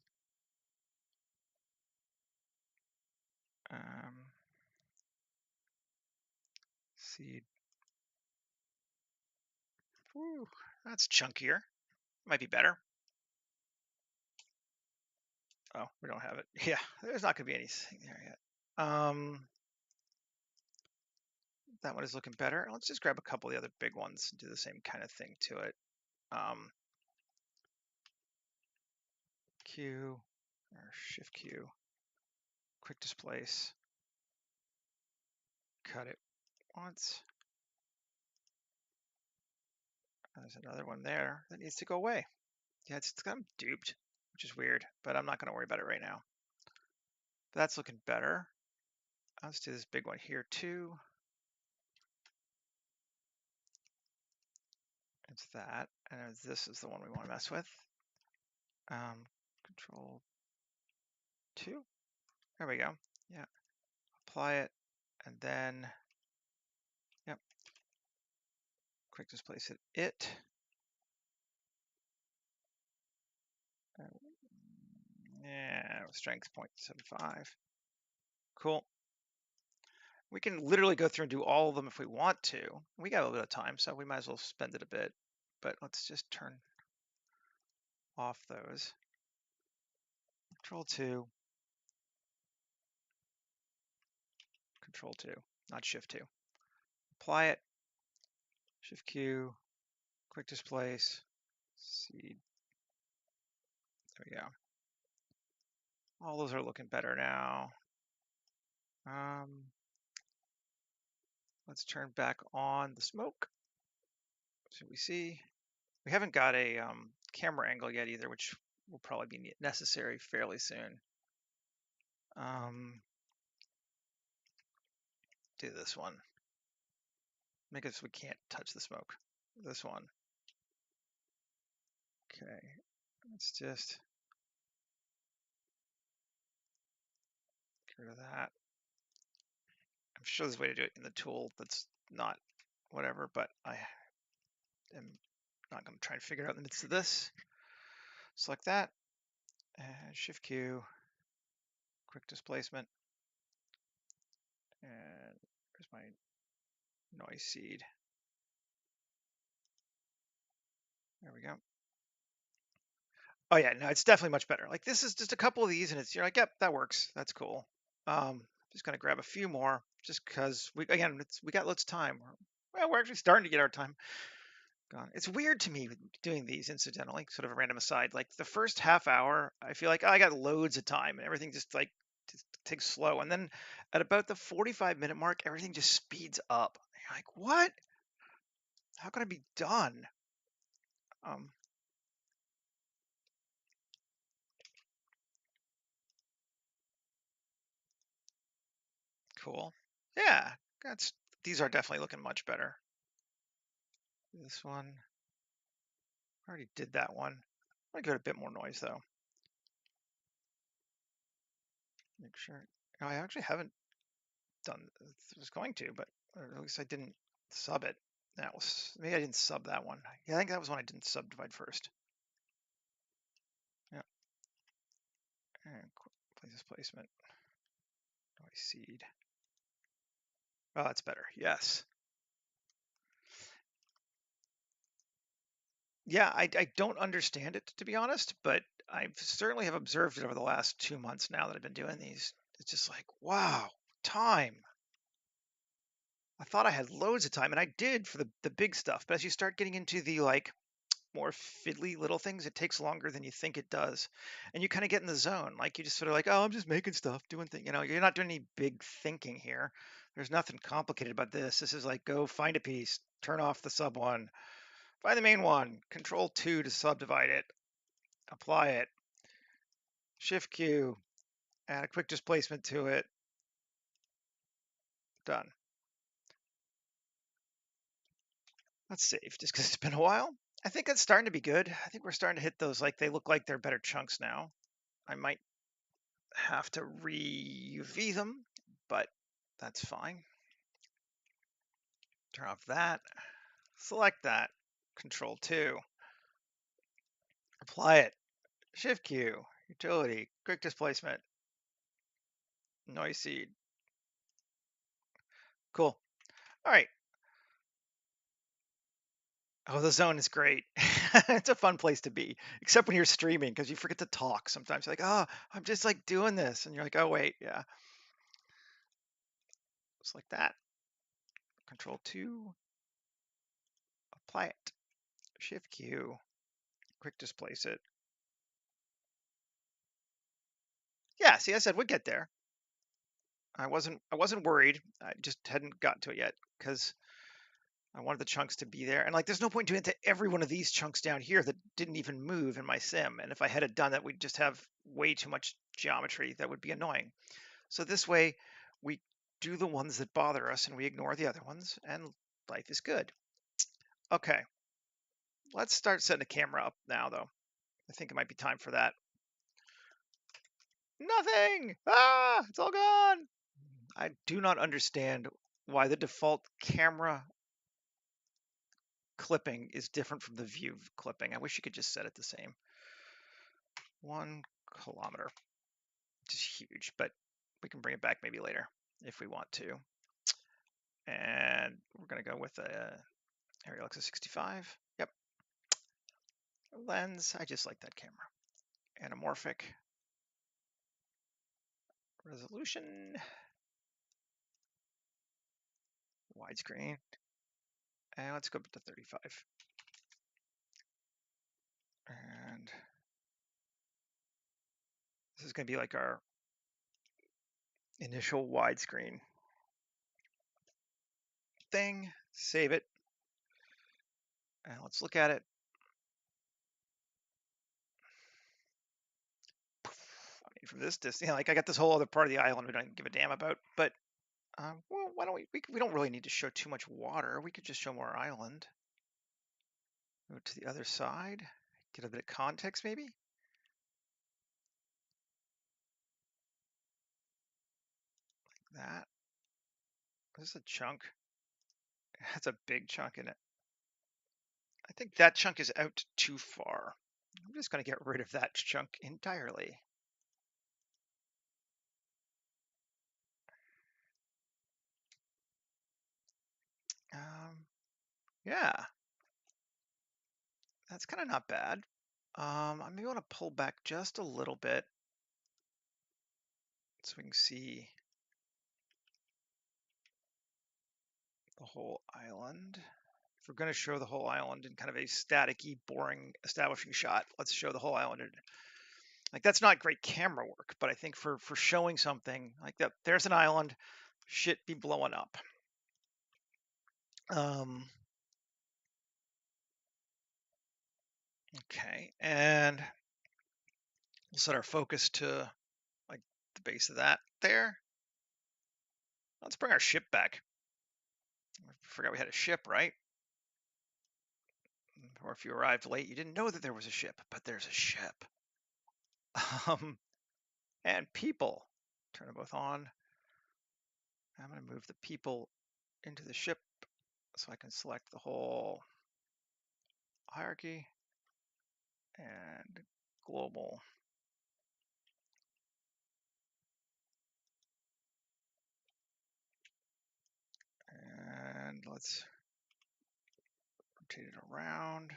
Seed. Whew, that's chunkier. Might be better. Oh, we don't have it. Yeah, there's not going to be anything there yet. That one is looking better. Let's just grab a couple of the other big ones and do the same kind of thing to it. Q or Shift Q, quick displace, cut it once. There's another one there that needs to go away. Yeah, it's kind of duped, which is weird, but I'm not going to worry about it right now. But that's looking better. Let's do this big one here too. It's that, and this is the one we want to mess with. Control 2. There we go. Yeah. Apply it, and then, yep. Quick displace it. Yeah, strength 0.75. Cool. We can literally go through and do all of them if we want to. We got a little bit of time, so we might as well spend it a bit. But let's just turn off those. Control 2. Control 2, not Shift 2. Apply it. Shift Q. Quick displace. Seed. There we go. All those are looking better now. Let's turn back on the smoke. So we see we haven't got a camera angle yet either, which will probably be necessary fairly soon. Do this one. Make it so we can't touch the smoke. This one. Okay, let's just get rid of that. I'm sure there's a way to do it in the tool that's not whatever, but I am not going to try and figure it out in the midst of this. Select that, and Shift Q, quick displacement, and there's my noise seed. There we go. Oh yeah, no, it's definitely much better. Like this is just a couple of these, and it's you're like, yep, that works. That's cool. Just gonna grab a few more, just because we got lots of time. Well, we're actually starting to get our time gone. It's weird to me doing these incidentally, sort of a random aside. Like the first half hour, I feel like, oh, I got loads of time, and everything just like just takes slow. And then at about the 45-minute mark, everything just speeds up. You're like, what? How can I be done? Cool. Yeah, these are definitely looking much better. This one, I already did that one. I'm gonna give it a bit more noise though. Make sure. No, I actually haven't done. I was going to, but or at least I didn't sub it. That was maybe I didn't sub that one. Yeah, I think that was one I didn't subdivide first. Yeah. And place displacement. Noise seed. Oh, that's better. Yes. Yeah, I don't understand it to be honest, but I certainly have observed it over the last 2 months now that I've been doing these. It's just like, wow, time. I thought I had loads of time, and I did for the big stuff. But as you start getting into the like more fiddly little things, it takes longer than you think it does, and you kind of get in the zone. Like you just sort of like, oh, I'm just making stuff, doing things. You know, you're not doing any big thinking here. There's nothing complicated about this. This is like go find a piece, turn off the sub one, find the main one, Control 2 to subdivide it, apply it, Shift Q, add a quick displacement to it. Done. Let's save just because it's been a while. I think that's starting to be good. I think we're starting to hit those, like they look like they're better chunks now. I might have to re-UV them, but that's fine. Turn off that, select that, Control 2, apply it, Shift Q, utility, quick displacement, noise seed. Cool. All right. Oh, the zone is great. It's a fun place to be, except when you're streaming because you forget to talk sometimes. You're like, oh, I'm just like doing this. And you're like, oh, wait, yeah. Just like that. Control 2, apply it. Shift Q, quick displace it. Yeah, see, I said we'd get there. I wasn't worried. I just hadn't gotten to it yet because I wanted the chunks to be there. And like, there's no point doing it to every one of these chunks down here that didn't even move in my sim. And if I had it done that, we'd just have way too much geometry that would be annoying. So this way, we do the ones that bother us and we ignore the other ones, and life is good. Okay, let's start setting the camera up now, though. I think it might be time for that. Nothing! Ah, it's all gone! I do not understand why the default camera clipping is different from the view clipping. I wish you could just set it the same. One kilometer, which is huge, but we can bring it back maybe later if we want to. And we're going to go with a Arri Alexa 65. Yep. Lens, I just like that camera. Anamorphic. Resolution. Widescreen. And let's go up to 35. And this is going to be like our initial widescreen thing. Save it. And let's look at it. I mean, from this distance, like I got this whole other part of the island we don't give a damn about, but well, why don't we don't really need to show too much water. We could just show more island. Go to the other side, get a bit of context maybe. Like that. This is a chunk. That's a big chunk in it. I think that chunk is out too far. I'm just going to get rid of that chunk entirely. Yeah, that's kind of not bad. I may want to pull back just a little bit so we can see the whole island. If we're going to show the whole island in kind of a staticky, boring establishing shot, let's show the whole island. Like that's not great camera work, but I think for showing something like that, there's an island, shit be blowing up. Okay, and we'll set our focus to like the base of that there. Let's bring our ship back. I forgot we had a ship, right? Or if you arrived late, you didn't know that there was a ship, but there's a ship. And people, turn them both on. I'm going to move the people into the ship so I can select the whole hierarchy and global. And let's rotate it around.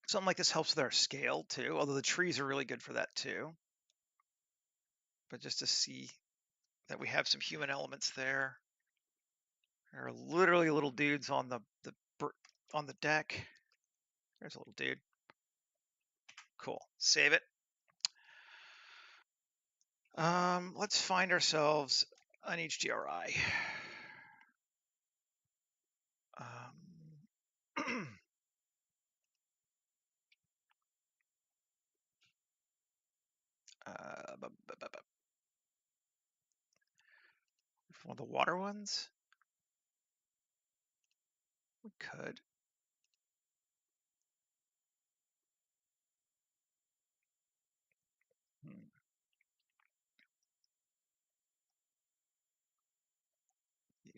Something like this helps with our scale too, although the trees are really good for that too. But just to see that we have some human elements there. There are literally little dudes on the deck. There's a little dude. Cool. Save it. Let's find ourselves an HDRI. One of the water ones. We could.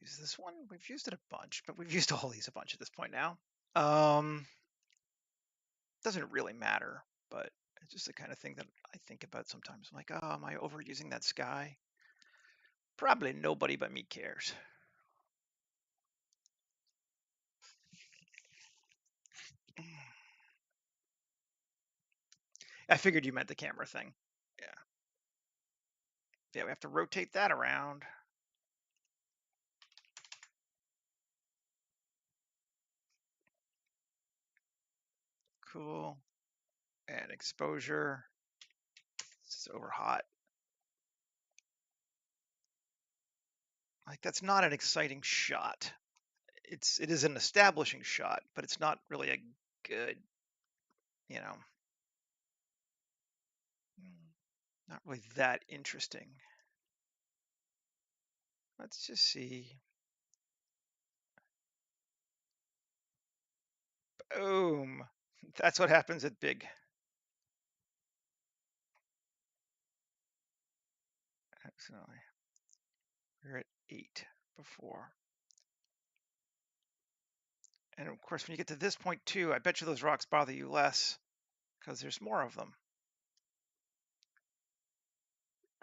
Use this one. We've used it a bunch, but we've used all these a bunch at this point now. Doesn't really matter, but it's just the kind of thing that I think about sometimes. I'm like, oh, am I overusing that sky? Probably nobody but me cares. I figured you meant the camera thing. Yeah. Yeah, we have to rotate that around. Cool. And exposure. This is over hot. Like that's not an exciting shot. It is an establishing shot, but it's not really a good, you know, not really that interesting. Let's just see. Boom. That's what happens at big. Absolutely. We're at 8. before. And of course, when you get to this point too, I bet you those rocks bother you less because there's more of them.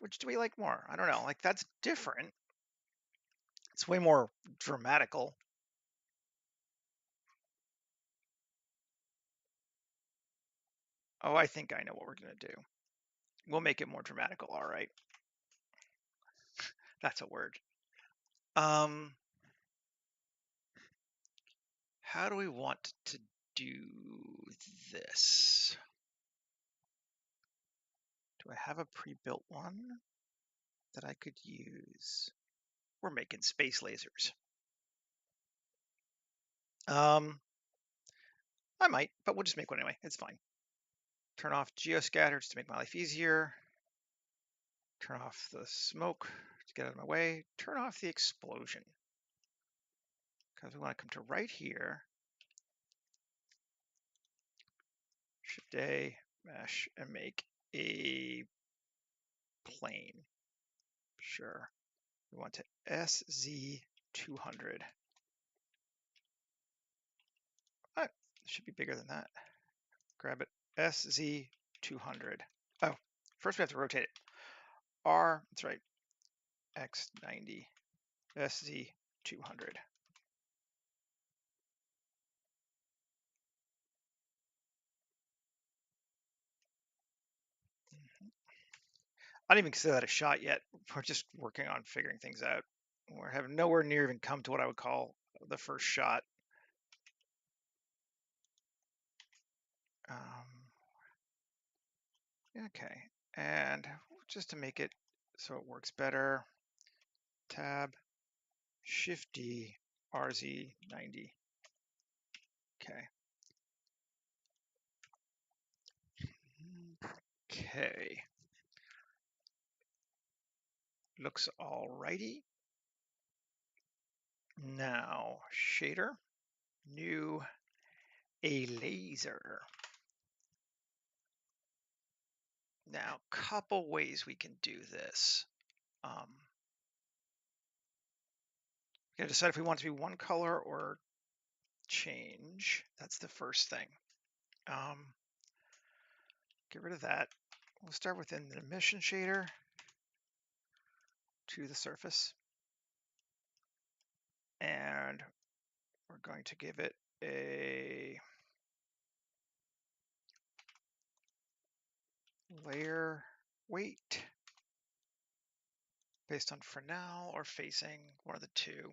Which do we like more? I don't know. Like that's different. It's way more dramatical. Oh, I think I know what we're gonna do. We'll make it more dramatical. All right. That's a word. How do we want to do this? Do I have a pre-built one that I could use? We're making space lasers. I might, but we'll just make one anyway. It's fine. Turn off geoscatter just to make my life easier. Turn off the smoke to get out of my way. Turn off the explosion because we want to come to right here. Shift A, mesh, and make a plane. Sure. We want to SZ200. Oh, it should be bigger than that. Grab it. SZ200. Oh, first we have to rotate it. R, that's right. X90. SZ200. I didn't even consider that a shot yet. We're just working on figuring things out. We're having nowhere near even come to what I would call the first shot. Okay, and just to make it so it works better, Tab, Shift D, RZ90. Okay. Okay. Looks alrighty. Now, shader, new, a laser. Now, couple ways we can do this. We gotta decide if we want it to be one color or change. That's the first thing. Get rid of that. We'll start with an emission shader to the surface. And we're going to give it a layer weight based on Fresnel or facing, one of the two.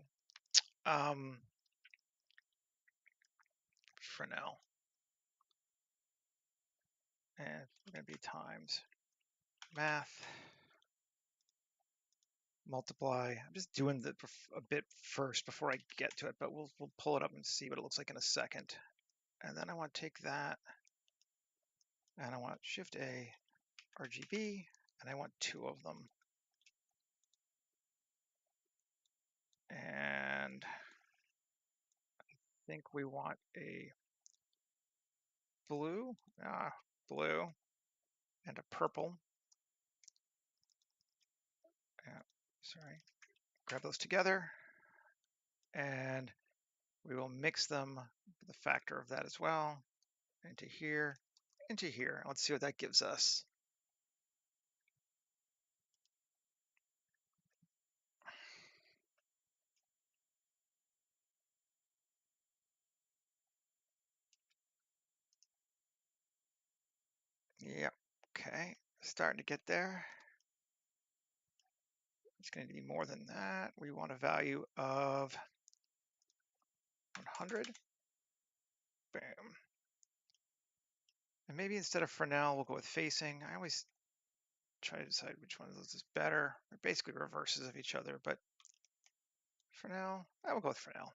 Fresnel. And it's going to be times math multiply. I'm just doing a bit first before I get to it, but we'll pull it up and see what it looks like in a second. And then I want to take that and I want Shift A, RGB, and I want two of them. And I think we want a blue, blue, and a purple. Sorry, grab those together, and we will mix them with a factor of that as well, into here, into here. Let's see what that gives us. Yep, okay, starting to get there. It's going to be more than that. We want a value of 100. Bam. And maybe instead of Fresnel, we'll go with facing. I always try to decide which one of those is better. They're basically reverses of each other, but Fresnel, I will go with Fresnel.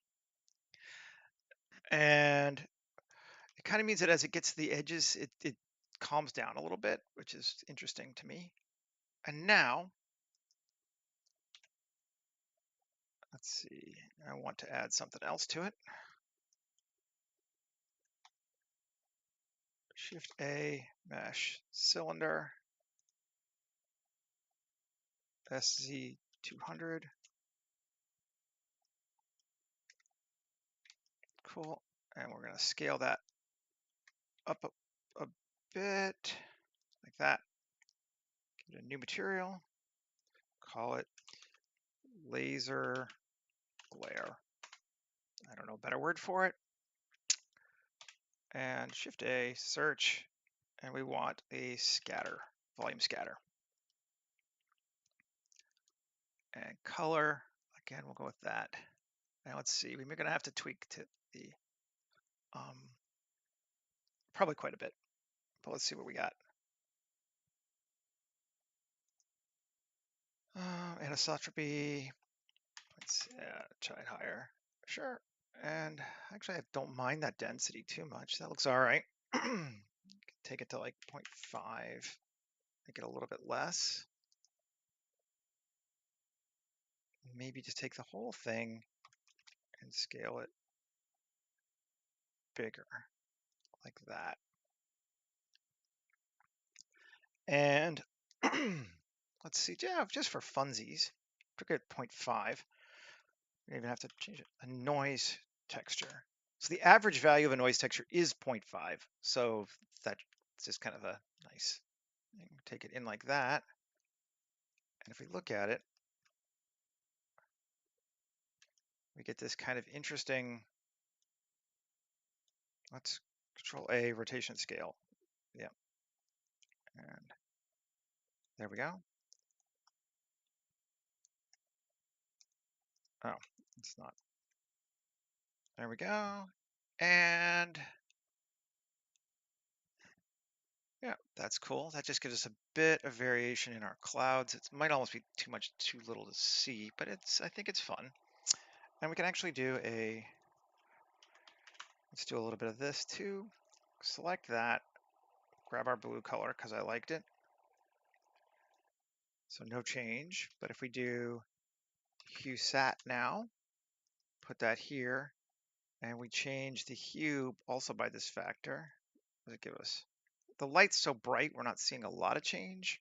And it kind of means that as it gets to the edges, it calms down a little bit, which is interesting to me. And now, let's see, I want to add something else to it. Shift A, mesh, cylinder, SZ200. Cool. And we're going to scale that up a bit like that. Get a new material, call it laser glare. I don't know a better word for it. And Shift A, search, and we want a scatter, volume scatter. And color, again, we'll go with that. Now let's see, we're going to have to tweak to the, probably quite a bit, but let's see what we got. Anisotropy, let's try it higher, sure. And actually, I don't mind that density too much. That looks all right. Take it to like 0.5, make it a little bit less. Maybe just take the whole thing and scale it bigger, like that. And let's see, yeah, just for funsies, took it at 0.5. We even have to change it. A noise texture. So the average value of a noise texture is 0.5. So that's just kind of a nice thing. Take it in like that. And if we look at it, we get this kind of interesting, let's Control A, rotation scale. Yeah. And there we go. Oh, it's not. There we go. And yeah, that's cool. That just gives us a bit of variation in our clouds. It might almost be too little to see, but I think it's fun. And we can actually do let's do a little bit of this too. Select that, grab our blue color because I liked it. So no change, but if we do hue sat now, put that here, and we change the hue also by this factor, what does it give us? The light's so bright, we're not seeing a lot of change,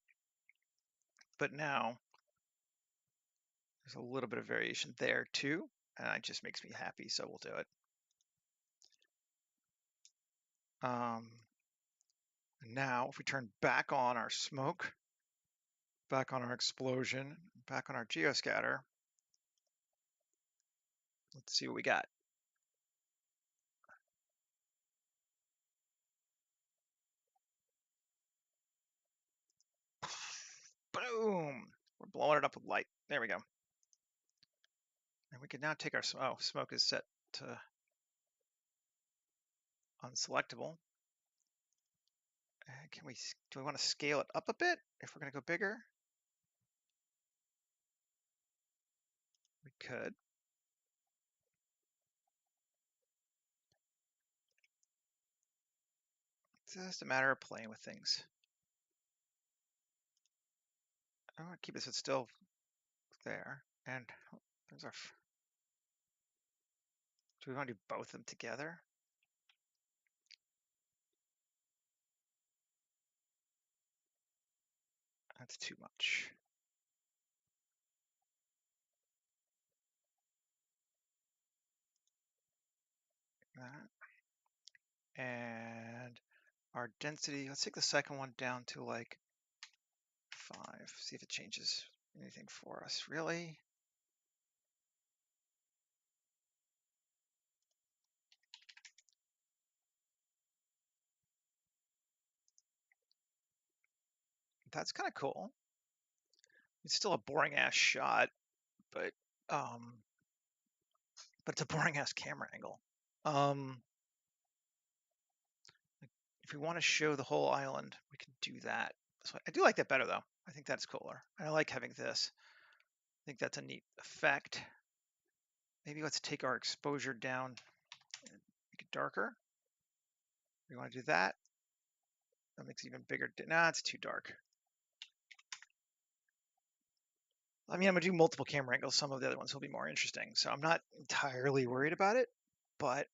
but now there's a little bit of variation there too, and it just makes me happy, so we'll do it. Now, if we turn back on our smoke, back on our explosion, back on our geoscatter, let's see what we got. Boom! We're blowing it up with light. There we go. And we can now take our smoke is set to unselectable. And do we want to scale it up a bit if we're going to go bigger? We could. It's just a matter of playing with things. I want to keep this still there. And there's our. Do we want to do both of them together? That's too much. That. And our density, let's take the second one down to like 5. See if it changes anything for us. Really? That's kind of cool. It's still a boring ass shot, but it's a boring ass camera angle. If we want to show the whole island, we can do that. So I do like that better though. I think that's cooler. I like having this. I think that's a neat effect. Maybe let's take our exposure down and make it darker. We want to do that. That makes it even bigger. Nah, it's too dark. I mean, I'm gonna do multiple camera angles. Some of the other ones will be more interesting. So I'm not entirely worried about it, but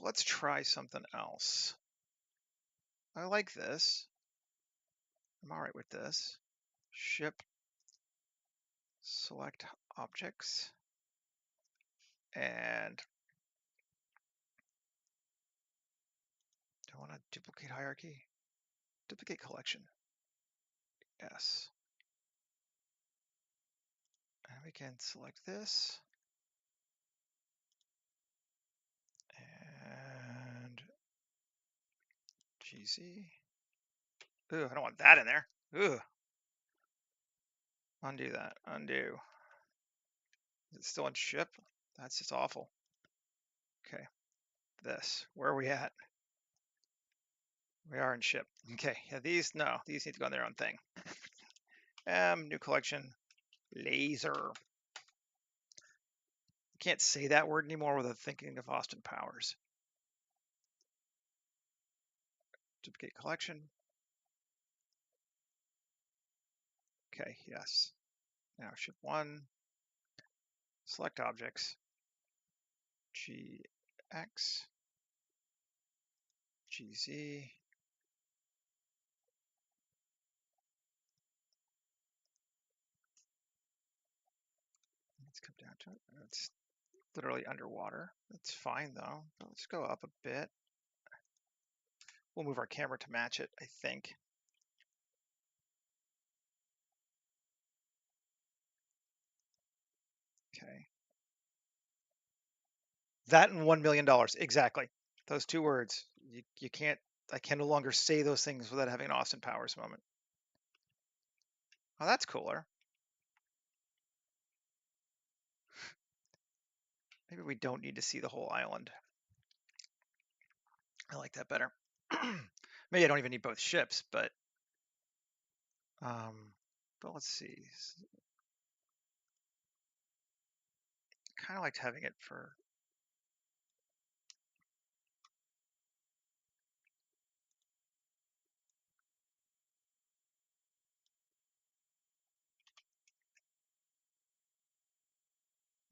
let's try something else. I like this. I'm all right with this. Ship, select objects, And do I want to duplicate hierarchy? Duplicate collection. Yes. And we can select this. And GZ. Ooh, I don't want that in there. Ooh. Undo that. Undo. Is it still in ship? That's just awful. Okay. This. Where are we at? We are in ship. Okay. Yeah, these need to go on their own thing. New collection. Laser. Can't say that word anymore without thinking of Austin Powers. Duplicate collection. Okay, yes. Now ship one. Select objects. GX. GZ. Let's come down to it. It's literally underwater. That's fine though. But let's go up a bit. We'll move our camera to match it, I think. Okay. That and $1 million. Exactly. Those two words. You can't, I can no longer say those things without having an Austin Powers moment. Oh, that's cooler. Maybe we don't need to see the whole island. I like that better. Maybe I don't even need both ships, but let's see. Kind of liked having it for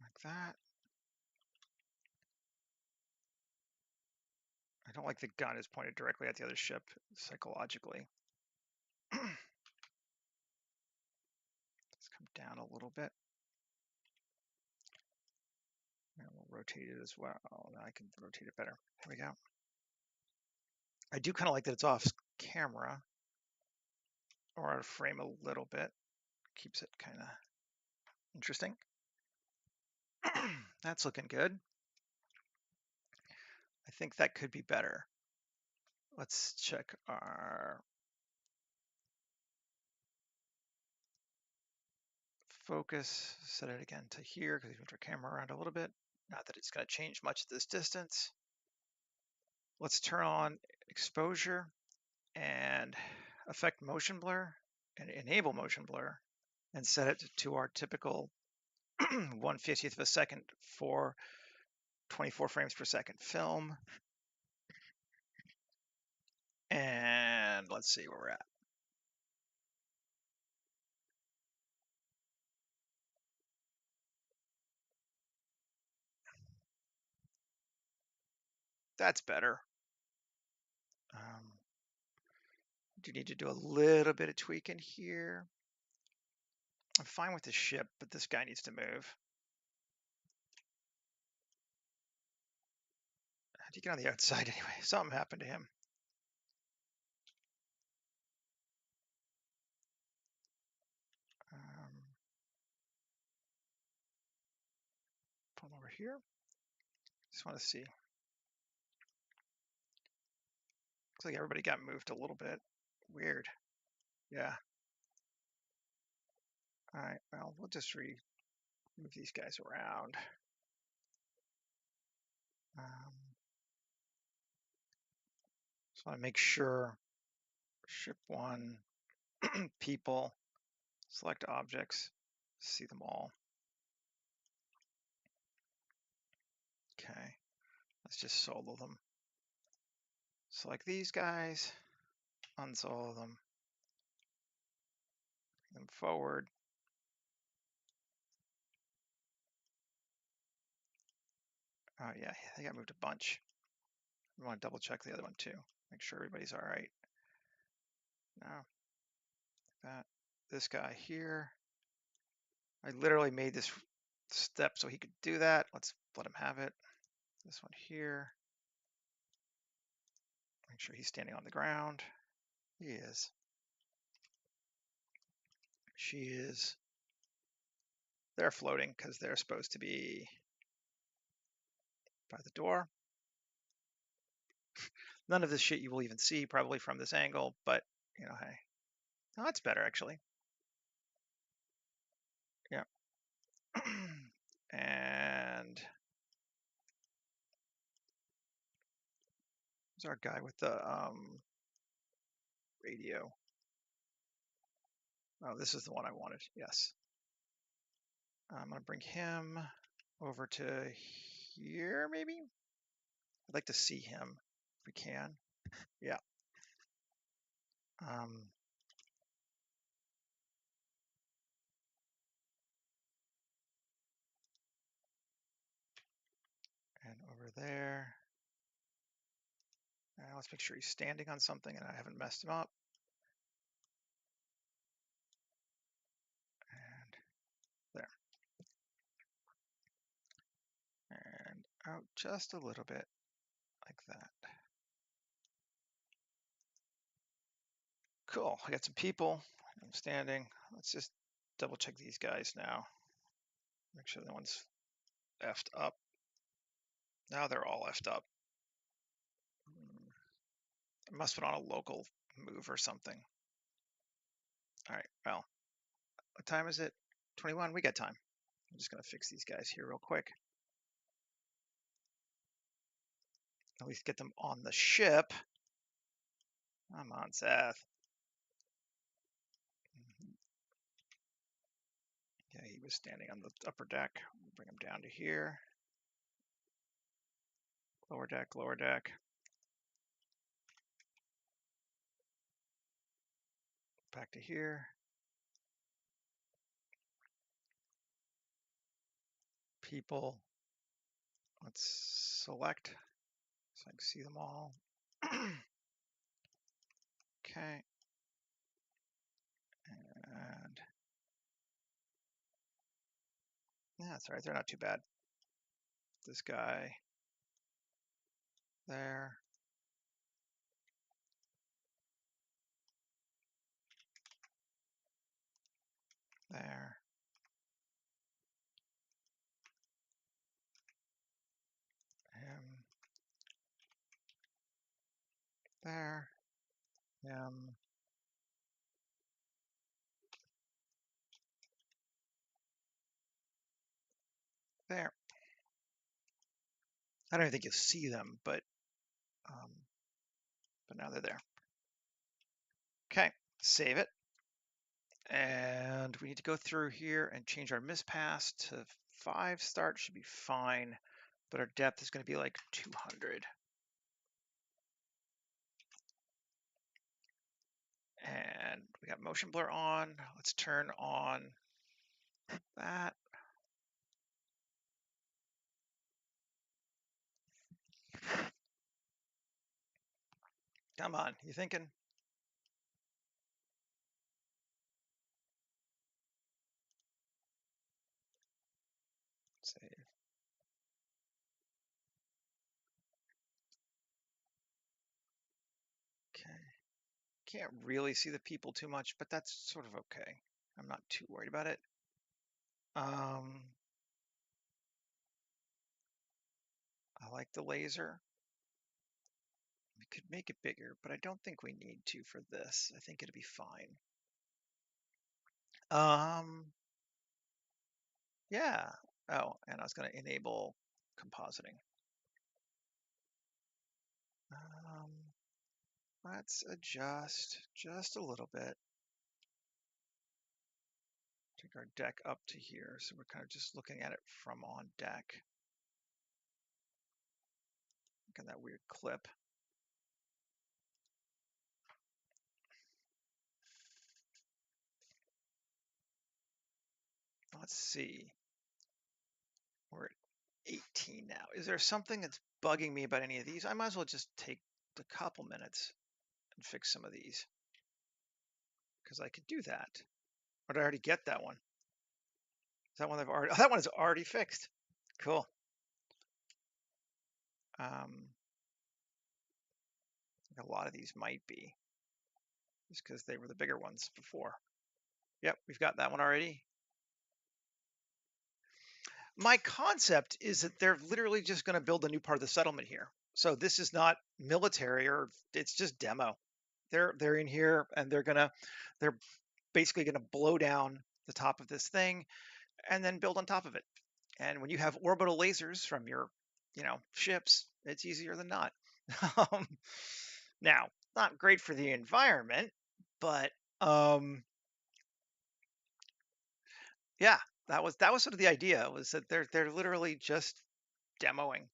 like that. I don't like the gun is pointed directly at the other ship psychologically. Let's come down a little bit. And we'll rotate it as well. Now I can rotate it better. There we go. I do kind of like that it's off camera or out of frame a little bit. Keeps it kind of interesting. That's looking good. I think that could be better. Let's check our focus, set it again to here because we moved our camera around a little bit. Not that it's going to change much at this distance. Let's turn on exposure and affect motion blur and enable motion blur and set it to our typical 1/50th of a second for 24 frames per second film. And let's see where we're at. That's better. Do need to do a little bit of tweaking here. I'm fine with the ship, but this guy needs to move. How'd you get on the outside anyway? Something happened to him. Pull him over here. Just want to see. Looks like everybody got moved a little bit. Weird. Yeah. All right. Well, we'll just move these guys around. Just want to make sure ship one, people, select objects, see them all. Okay. Let's just solo them. Select these guys, unsolo them, bring them forward. Oh yeah, they got moved a bunch. We want to double check the other one too. Make sure everybody's all right. Now, that this guy here. I literally made this step so he could do that. Let's let him have it. This one here. Make sure he's standing on the ground. He is. She is. They're floating because they're supposed to be by the door. None of this shit you will even see probably from this angle, but you know, hey. Oh, that's better actually. Yeah. And there's our guy with the radio. Oh, this is the one I wanted. Yes. I'm going to bring him over to here, maybe? I'd like to see him if we can. Yeah. And over there. And let's make sure he's standing on something and I haven't messed him up. And there. And out just a little bit like that. Cool. I got some people. I'm standing. Let's just double check these guys now. Make sure no one's effed up. Now they're all effed up. I must put on a local move or something. All right, well, what time is it? 21? We got time. I'm just going to fix these guys here real quick. At least get them on the ship. Come on, Seth. Yeah, he was standing on the upper deck. Bring him down to here. Lower deck, lower deck. Back to here. People. Let's select so I can see them all. Okay. And yeah, that's all right. They're not too bad. This guy there. There. Him. There. Him. There. I don't even think you'll see them, but now they're there. Okay, save it. And we need to go through here and change our mispass to 5 start. Should be fine, but our depth is going to be like 200. And we got motion blur on. Let's turn on that. Come on, you thinking? Save. Okay. Can't really see the people too much, but that's sort of okay. I'm not too worried about it. I like the laser. We could make it bigger, but I don't think we need to for this. I think it'll be fine. Yeah. Oh, and I was going to enable compositing. Let's adjust just a little bit. Take our deck up to here, so we're kind of just looking at it from on deck. Look at that weird clip. Let's see. We're at 18 now. Is there something that's bugging me about any of these? I might as well just take a couple minutes and fix some of these, because I could do that. Or did I already get that one? Is that one I've already? Oh, that one is already fixed. Cool. A lot of these might be just because they were the bigger ones before. Yep, we've got that one already. My concept is that they're literally just going to build a new part of the settlement here. So this is not military, or it's just demo. They're in here and they're basically going to blow down the top of this thing and then build on top of it. And when you have orbital lasers from your, ships, it's easier than not. um, Now, not great for the environment, but yeah, that was sort of the idea, was that they're literally just demoing,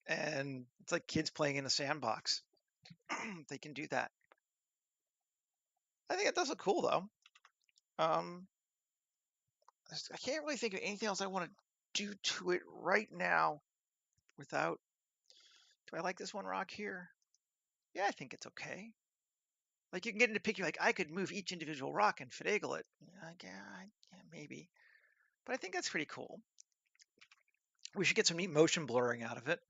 and it's like kids playing in a sandbox. They can do that. I think it does look cool though. Um, I can't really think of anything else I want to do to it right now without. Do I like this one rock here? Yeah, I think it's okay. Like you can get into picture, like I could move each individual rock and finagle it. Yeah, maybe. But I think that's pretty cool. We should get some neat motion blurring out of it,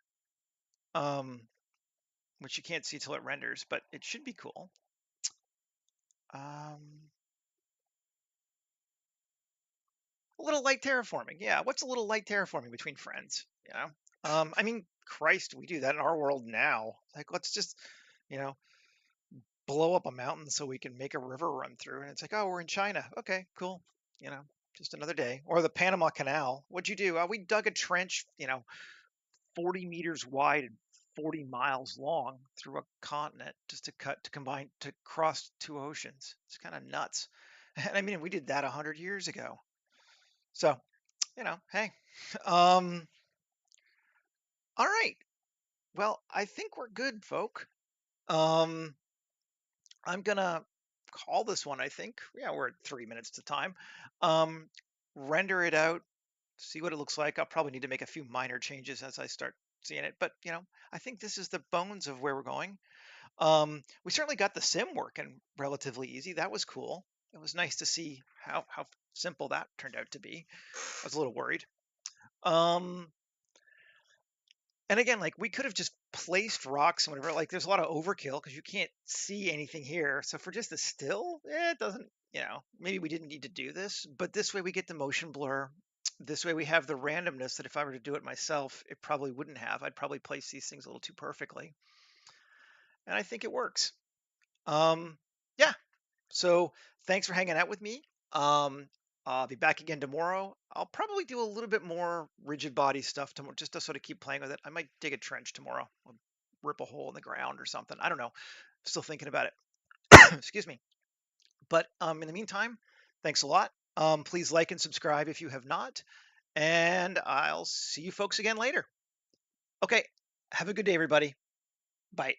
um, which you can't see till it renders, but it should be cool. A little light terraforming. Yeah, what's a little light terraforming between friends? I mean, Christ, we do that in our world now. Like, let's just, you know, blow up a mountain so we can make a river run through. And it's like, oh, we're in China. Okay, cool. You know, just another day. Or the Panama Canal. What'd you do? We dug a trench, 40 meters wide and 40 miles long through a continent just to combine to cross two oceans. It's kind of nuts. And I mean, we did that 100 years ago. So, hey. Um, all right. Well, I think we're good, folk. Um, I'm gonna call this one, I think. Yeah, we're at 3 minutes to time. Um, Render it out, see what it looks like. I'll probably need to make a few minor changes as I start seeing it, but I think this is the bones of where we're going. We certainly got the sim working relatively easy. That was cool. It was nice to see how simple that turned out to be. I was a little worried. Um, and again, like we could have just placed rocks and whatever. Like there's a lot of overkill because you can't see anything here. So for just the still, it doesn't. Maybe we didn't need to do this, but this way we get the motion blur. This way we have the randomness that if I were to do it myself, it probably wouldn't have. I'd probably place these things a little too perfectly, and I think it works. Yeah. So thanks for hanging out with me. Um, I'll be back again tomorrow. I'll probably do a little bit more rigid body stuff tomorrow, just to sort of keep playing with it. I might dig a trench tomorrow, or rip a hole in the ground or something. I don't know. Still thinking about it. Excuse me. But in the meantime, thanks a lot. Please like and subscribe if you have not, and I'll see you folks again later. Okay. Have a good day, everybody. Bye.